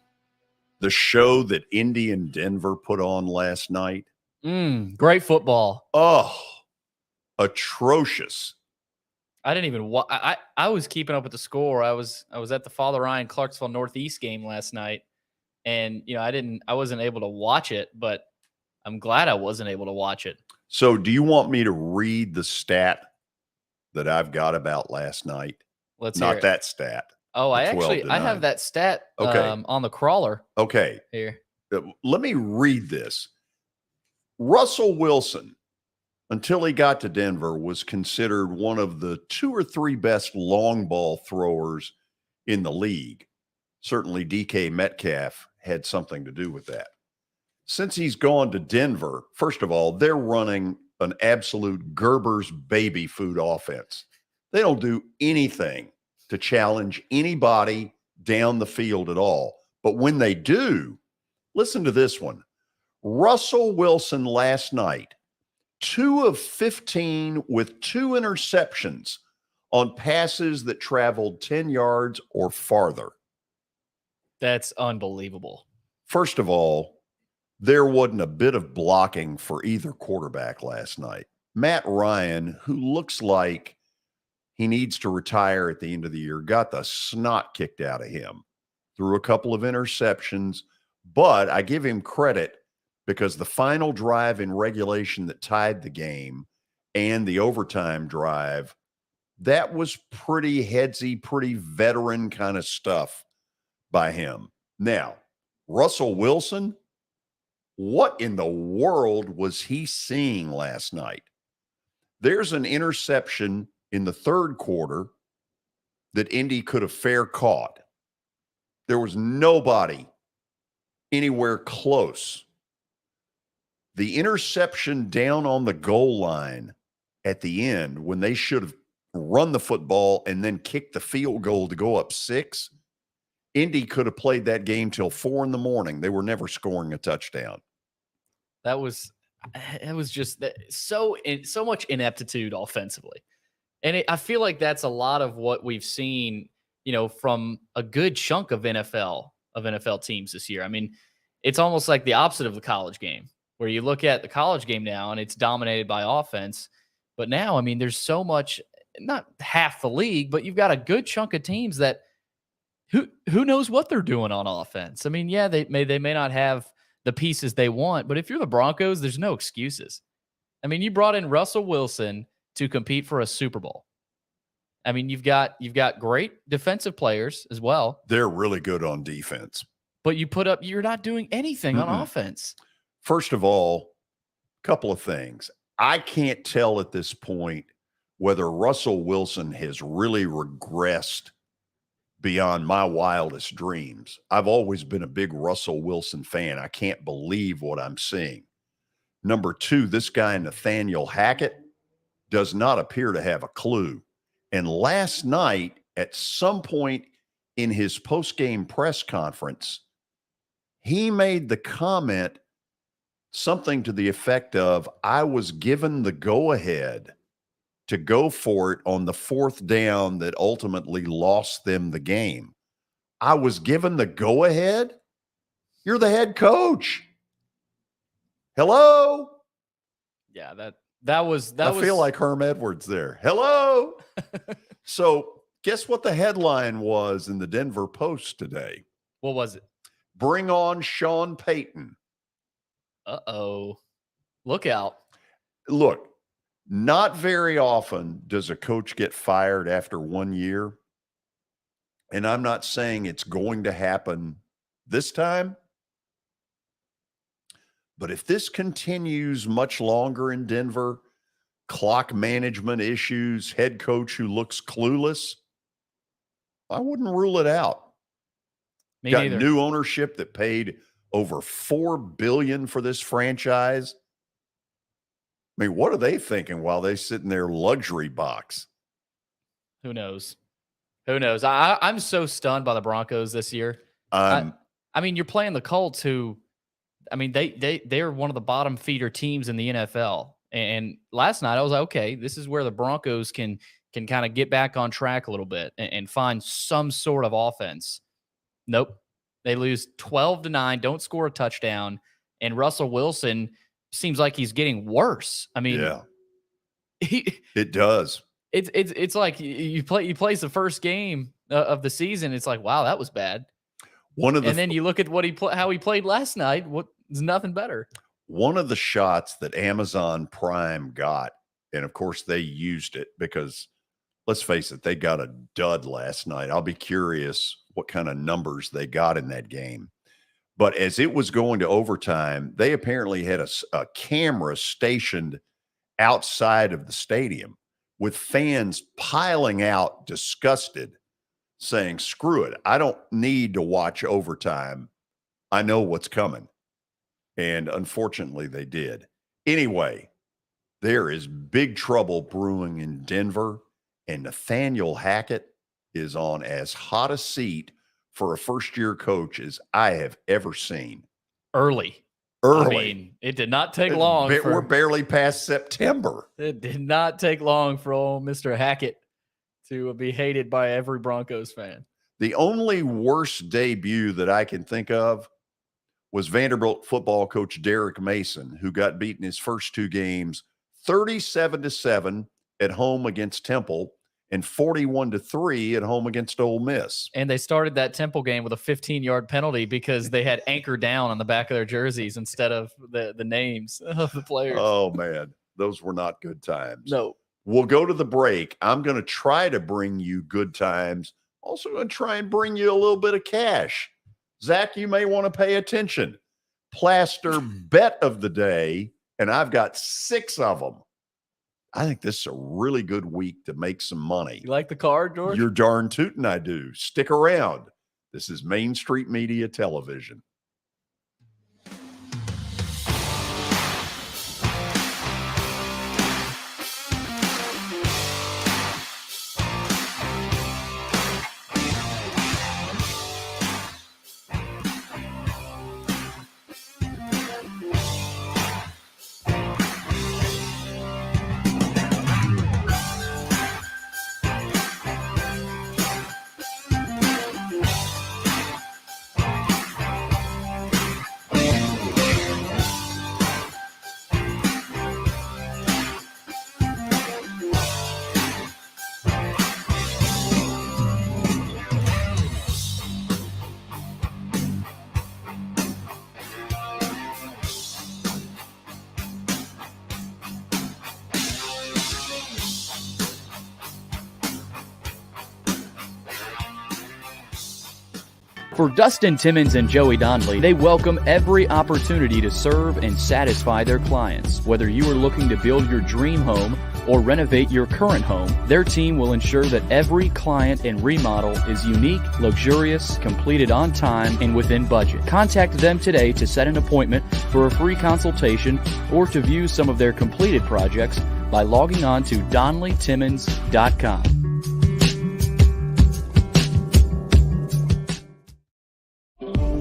the show that Indy and Denver put on last night? Great football. Oh, atrocious. I didn't even I was keeping up with the score. I was at the Father Ryan Clarksville Northeast game last night, and I wasn't able to watch it, but I'm glad I wasn't able to watch it. So do you want me to read the stat that I've got about last night? Let's hear it. Not that stat. Oh, I have that stat on the crawler. Okay. Here. Let me read this. Russell Wilson, until he got to Denver, was considered one of the 2 or 3 best long ball throwers in the league. Certainly DK Metcalf had something to do with that. Since he's gone to Denver, first of all, they're running an absolute Gerber's baby food offense. They don't do anything to challenge anybody down the field at all. But when they do, listen to this one. Russell Wilson last night, 2 of 15 with 2 interceptions on passes that traveled 10 yards or farther. That's unbelievable. First of all, there wasn't a bit of blocking for either quarterback last night. Matt Ryan, who looks like he needs to retire at the end of the year, got the snot kicked out of him, threw a couple of interceptions, but I give him credit because the final drive in regulation that tied the game and the overtime drive, that was pretty headsy, pretty veteran kind of stuff by him. Now, Russell Wilson, what in the world was he seeing last night? There's an interception in the third quarter that Indy could have fair caught. There was nobody anywhere close. The interception down on the goal line at the end when they should have run the football and then kicked the field goal to go up 6, Indy could have played that game till 4 a.m. They were never scoring a touchdown. It was just so much ineptitude offensively. And I feel like that's a lot of what we've seen, from a good chunk of NFL teams this year. I mean, it's almost like the opposite of the college game, where you look at the college game now and it's dominated by offense. But now, I mean, there's so much, not half the league, but you've got a good chunk of teams that who knows what they're doing on offense. I mean, yeah, they may not have the pieces they want, but if you're the Broncos, there's no excuses. I mean, you brought in Russell Wilson to compete for a Super Bowl. I mean, you've got great defensive players as well. They're really good on defense. But you're not doing anything on offense. First of all, a couple of things. I can't tell at this point whether Russell Wilson has really regressed beyond my wildest dreams. I've always been a big Russell Wilson fan. I can't believe what I'm seeing. Number 2, this guy, Nathaniel Hackett, does not appear to have a clue. And last night, at some point in his post-game press conference, he made the comment, something to the effect of, I was given the go-ahead to go for it on the 4th down that ultimately lost them the game. I was given the go-ahead? You're the head coach. Hello? Yeah, that was. I feel like Herm Edwards there. Hello? So guess what the headline was in the Denver Post today? What was it? Bring on Sean Payton. Uh-oh. Look out. Look, not very often does a coach get fired after 1 year. And I'm not saying it's going to happen this time. But if this continues much longer in Denver, clock management issues, head coach who looks clueless, I wouldn't rule it out. Got neither. New ownership that paid over $4 billion for this franchise. I mean, what are they thinking while they sit in their luxury box? Who knows? Who knows? I'm so stunned by the Broncos this year. I mean, you're playing the Colts, who, I mean, they're one of the bottom feeder teams in the NFL. And last night I was like, okay, this is where the Broncos can kind of get back on track a little bit and find some sort of offense. Nope. They lose 12-9, don't score a touchdown, and Russell Wilson seems like he's getting worse. I mean, yeah, it does. It's like you plays the first game of the season. It's like, wow, that was bad. And then you look at how he played last night. There's nothing better. One of the shots that Amazon Prime got, and of course they used it because, let's face it, they got a dud last night. I'll be curious what kind of numbers they got in that game. But as it was going to overtime, they apparently had a camera stationed outside of the stadium with fans piling out, disgusted, saying, screw it. I don't need to watch overtime. I know what's coming. And unfortunately, they did. Anyway, There is big trouble brewing in Denver, and Nathaniel Hackett is on as hot a seat for a first-year coach as I have ever seen. Early. I mean, it did not take long. We're barely past September. It did not take long for old Mr. Hackett to be hated by every Broncos fan. The only worst debut that I can think of was Vanderbilt football coach Derek Mason, who got beaten his first 2 games 37-7 at home against Temple and 41-3 at home against Ole Miss. And they started that Temple game with a 15-yard penalty because they had anchor down on the back of their jerseys instead of the names of the players. Oh, man. Those were not good times. No. We'll go to the break. I'm going to try to bring you good times. Also going to try and bring you a little bit of cash. Zach, you may want to pay attention. Plaster bet of the day, and I've got 6 of them. I think this is a really good week to make some money. You like the card, George? You're darn tootin' I do. Stick around. This is Main Street Media Television. For Dustin Timmons and Joey Donnelly, they welcome every opportunity to serve and satisfy their clients. Whether you are looking to build your dream home or renovate your current home, their team will ensure that every client and remodel is unique, luxurious, completed on time, and within budget. Contact them today to set an appointment for a free consultation or to view some of their completed projects by logging on to DonnellyTimmons.com.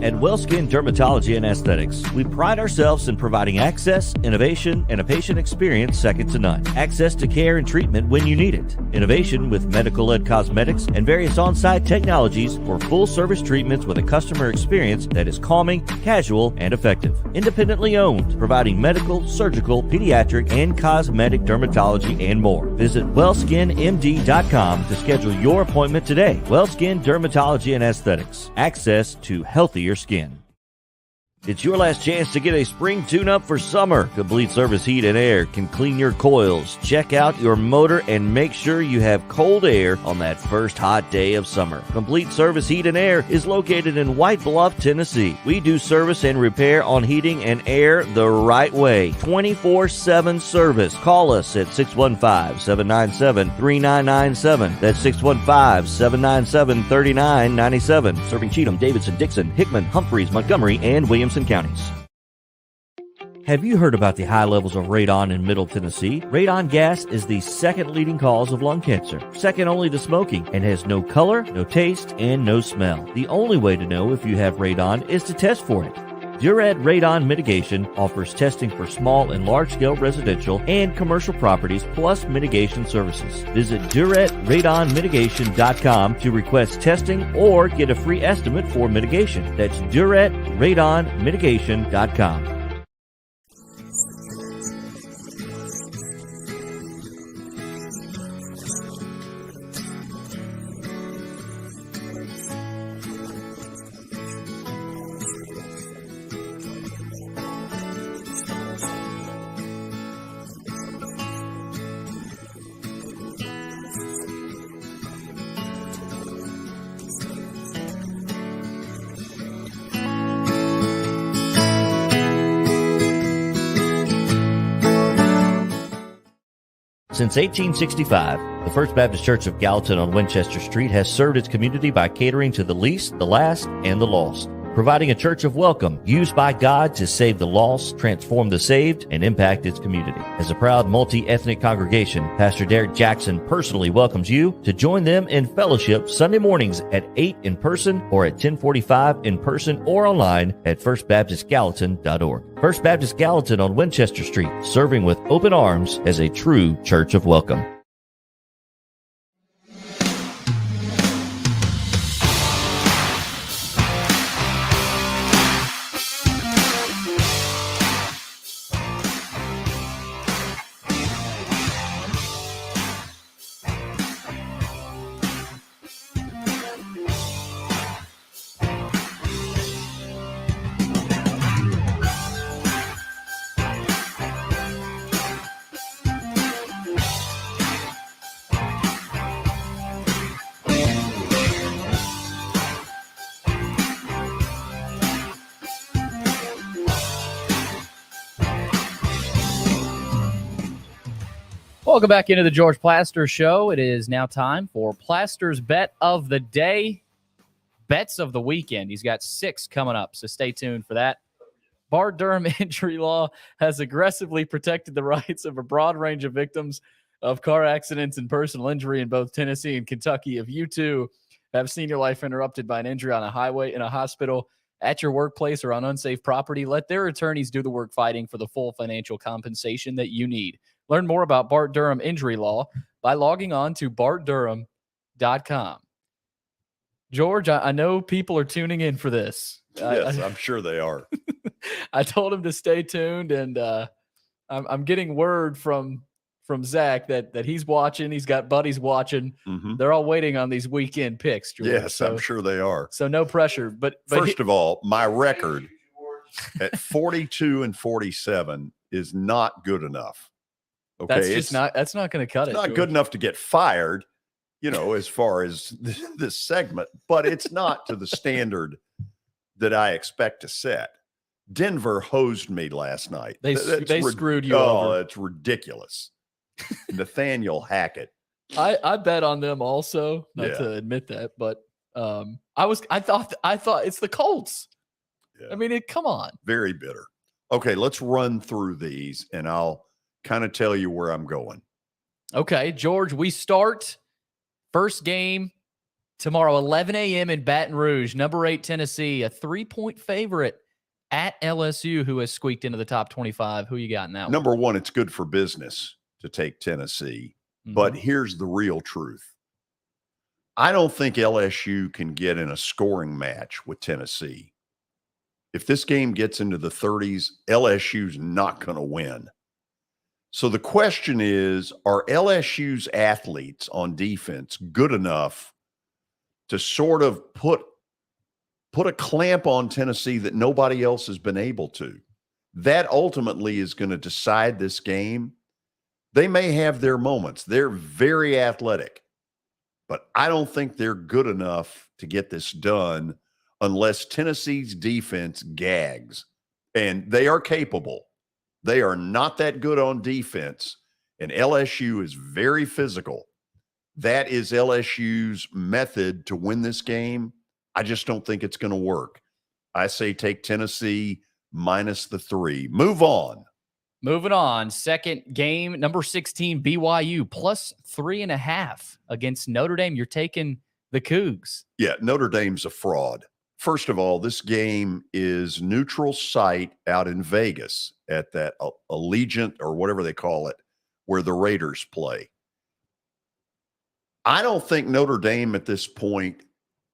At WellSkin Dermatology and Aesthetics, we pride ourselves in providing access, innovation, and a patient experience second to none. Access to care and treatment when you need it. Innovation with medical-led cosmetics and various on-site technologies for full-service treatments with a customer experience that is calming, casual, and effective. Independently owned, providing medical, surgical, pediatric, and cosmetic dermatology and more. Visit WellSkinMD.com to schedule your appointment today. WellSkin Dermatology and Aesthetics. Access to healthier skin. It's your last chance to get a spring tune-up for summer. Complete Service Heat and Air can clean your coils, check out your motor, and make sure you have cold air on that first hot day of summer. Complete Service Heat and Air is located in White Bluff, Tennessee. We do service and repair on heating and air the right way. 24/7 service. Call us at 615-797-3997. That's 615-797-3997. Serving Cheatham, Davidson, Dixon, Hickman, Humphreys, Montgomery, and Williamson counties. Have you heard about the high levels of radon in Middle Tennessee? Radon gas is the second leading cause of lung cancer, second only to smoking, and has no color, no taste, and no smell. The only way to know if you have radon is to test for it. Duret Radon Mitigation offers testing for small and large-scale residential and commercial properties, plus mitigation services. Visit DuretRadonMitigation.com to request testing or get a free estimate for mitigation. That's DuretRadonMitigation.com. Since 1865, the First Baptist Church of Gallatin on Winchester Street has served its community by catering to the least, the last, and the lost. providing a church of welcome used by God to save the lost, transform the saved, and impact its community. As a proud multi-ethnic congregation, Pastor Derek Jackson personally welcomes you to join them in fellowship Sunday mornings at 8 in person or at 1045 in person or online at firstbaptistgallatin.org. First Baptist Gallatin on Winchester Street, serving with open arms as a true church of welcome. Welcome back into the George Plaster Show. It is now time for Plaster's Bet of the Day. Bets of the weekend. He's got 6 coming up, so stay tuned for that. Bart Durham Injury Law has aggressively protected the rights of a broad range of victims of car accidents and personal injury in both Tennessee and Kentucky. If you too have seen your life interrupted by an injury on a highway, in a hospital, at your workplace, or on unsafe property, let their attorneys do the work fighting for the full financial compensation that you need. Learn more about Bart Durham Injury Law by logging on to bartdurham.com. George, I know people are tuning in for this. Yes, I'm sure they are. I told him to stay tuned, and I'm getting word from Zach that he's watching. He's got buddies watching. Mm-hmm. They're all waiting on these weekend picks, George. Yes, so, I'm sure they are. So no pressure. But first of all, my record at 42 and 47 is not good enough. Okay, that's not going to cut it. It's not George. good enough to get fired, as far as this segment, but it's not to the standard that I expect to set. Denver hosed me last night. They screwed you over. Oh, it's ridiculous. Nathaniel Hackett. I bet on them also, not to admit that, but I thought it's the Colts. Yeah. I mean, come on. Very bitter. Okay, let's run through these and I'll kind of tell you where I'm going. Okay, George, we start first game tomorrow, 11 a.m. in Baton Rouge. Number 8 Tennessee, a 3-point favorite at LSU, who has squeaked into the top 25. Who you got in that one? Number 1, it's good for business to take Tennessee. Mm-hmm. But here's the real truth. I don't think LSU can get in a scoring match with Tennessee. If this game gets into the 30s, LSU's not going to win. So the question is, are LSU's athletes on defense good enough to sort of put a clamp on Tennessee that nobody else has been able to? That ultimately is going to decide this game. They may have their moments. They're very athletic, but I don't think they're good enough to get this done unless Tennessee's defense gags. And they are capable. They are not that good on defense, and LSU is very physical. That is LSU's method to win this game. I just don't think it's going to work. I say take Tennessee minus the 3. Move on. Moving on. Second game, number 16, BYU, plus 3.5 against Notre Dame. You're taking the Cougs. Yeah, Notre Dame's a fraud. First of all, this game is neutral site out in Vegas at that Allegiant or whatever they call it, where the Raiders play. I don't think Notre Dame at this point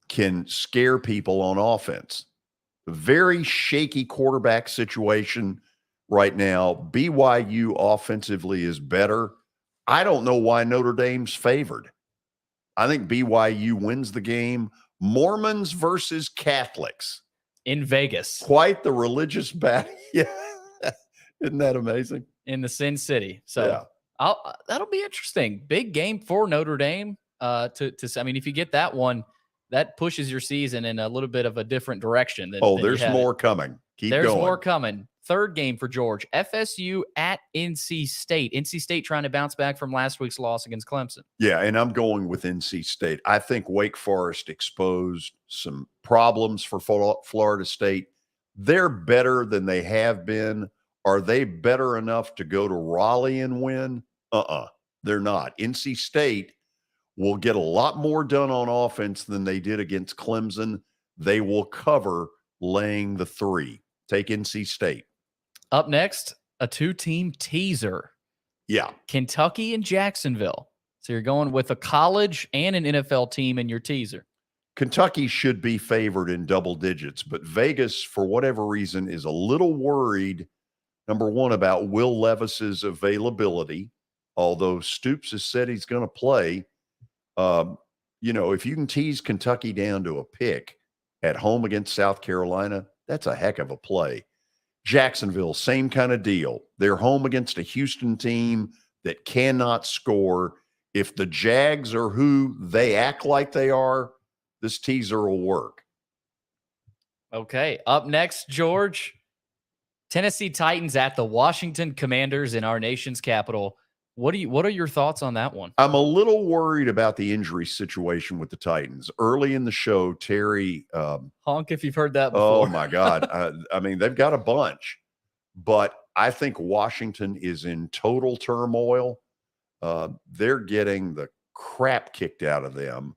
can scare people on offense. A very shaky quarterback situation right now. BYU offensively is better. I don't know why Notre Dame's favored. I think BYU wins the game. Mormons versus Catholics in Vegas. Quite the religious battle. Yeah. Isn't that amazing? In the Sin City. So that'll be interesting. Big game for Notre Dame. I mean, if you get that one, that pushes your season in a little bit of a different direction. There's more coming. Keep going. There's more coming. third game for George, FSU at NC State. NC State trying to bounce back from last week's loss against Clemson. Yeah, and I'm going with NC State. I think Wake Forest exposed some problems for Florida State. They're better than they have been. Are they better enough to go to Raleigh and win? They're not. NC State will get a lot more done on offense than they did against Clemson. They will cover laying the 3. Take NC State. Up next, a 2-team teaser. Yeah. Kentucky and Jacksonville. So you're going with a college and an NFL team in your teaser. Kentucky should be favored in double digits, but Vegas, for whatever reason, is a little worried, number one, about Will Levis's availability, although Stoops has said he's going to play. If you can tease Kentucky down to a pick at home against South Carolina, that's a heck of a play. Jacksonville, same kind of deal. They're home against a Houston team that cannot score. If the Jags are who they act like they are, this teaser will work. Okay. Up next, George, Tennessee Titans at the Washington Commanders in our nation's capital. What are your thoughts on that one? I'm a little worried about the injury situation with the Titans. Early in the show, Terry honk if you've heard that before. Oh my God. I mean, they've got a bunch, but I think Washington is in total turmoil. They're getting the crap kicked out of them.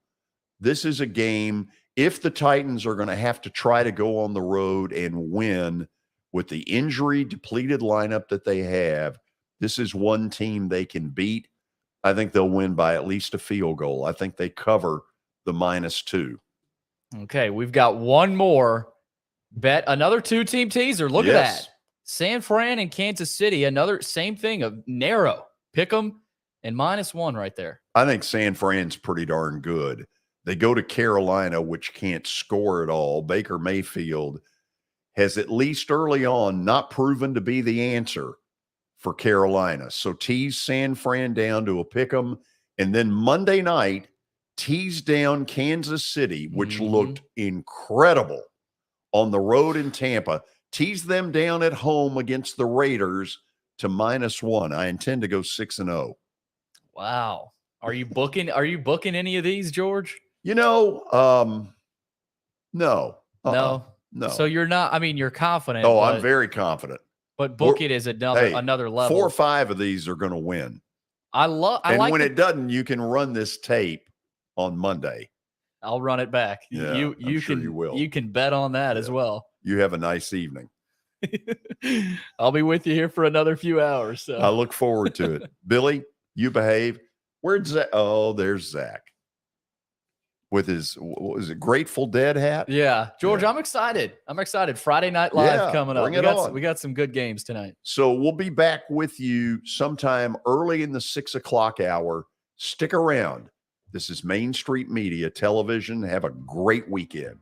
This is a game, if the Titans are going to have to try to go on the road and win with the injury depleted lineup that they have, this is one team they can beat. I think they'll win by at least a field goal. I think they cover the -2. Okay, we've got one more bet, another 2-team teaser. Look at that. San Fran and Kansas City, another same thing, a narrow. Pick 'em and -1 right there. I think San Fran's pretty darn good. They go to Carolina, which can't score at all. Baker Mayfield has, at least early on, not proven to be the answer for Carolina. So tease San Fran down to a pick 'em. And then Monday night, tease down Kansas City, which looked incredible on the road in Tampa. Tease them down at home against the Raiders to -1. I intend to go 6-0. Wow. Are you booking any of these, George? No. No. So you're not, I mean, you're confident. Oh, I'm very confident. But book it as another level. 4 or 5 of these are going to win. And when it doesn't, you can run this tape on Monday. I'll run it back. Yeah, you will. You can bet on that as well. You have a nice evening. I'll be with you here for another few hours. So I look forward to it. Billy, you behave. Where'd Zach? Oh, there's Zach with his, what was it, Grateful Dead hat? Yeah. George, I'm excited. Friday Night Live coming up. Bring it on. We got some good games tonight. So we'll be back with you sometime early in the 6 o'clock hour. Stick around. This is Main Street Media Television. Have a great weekend.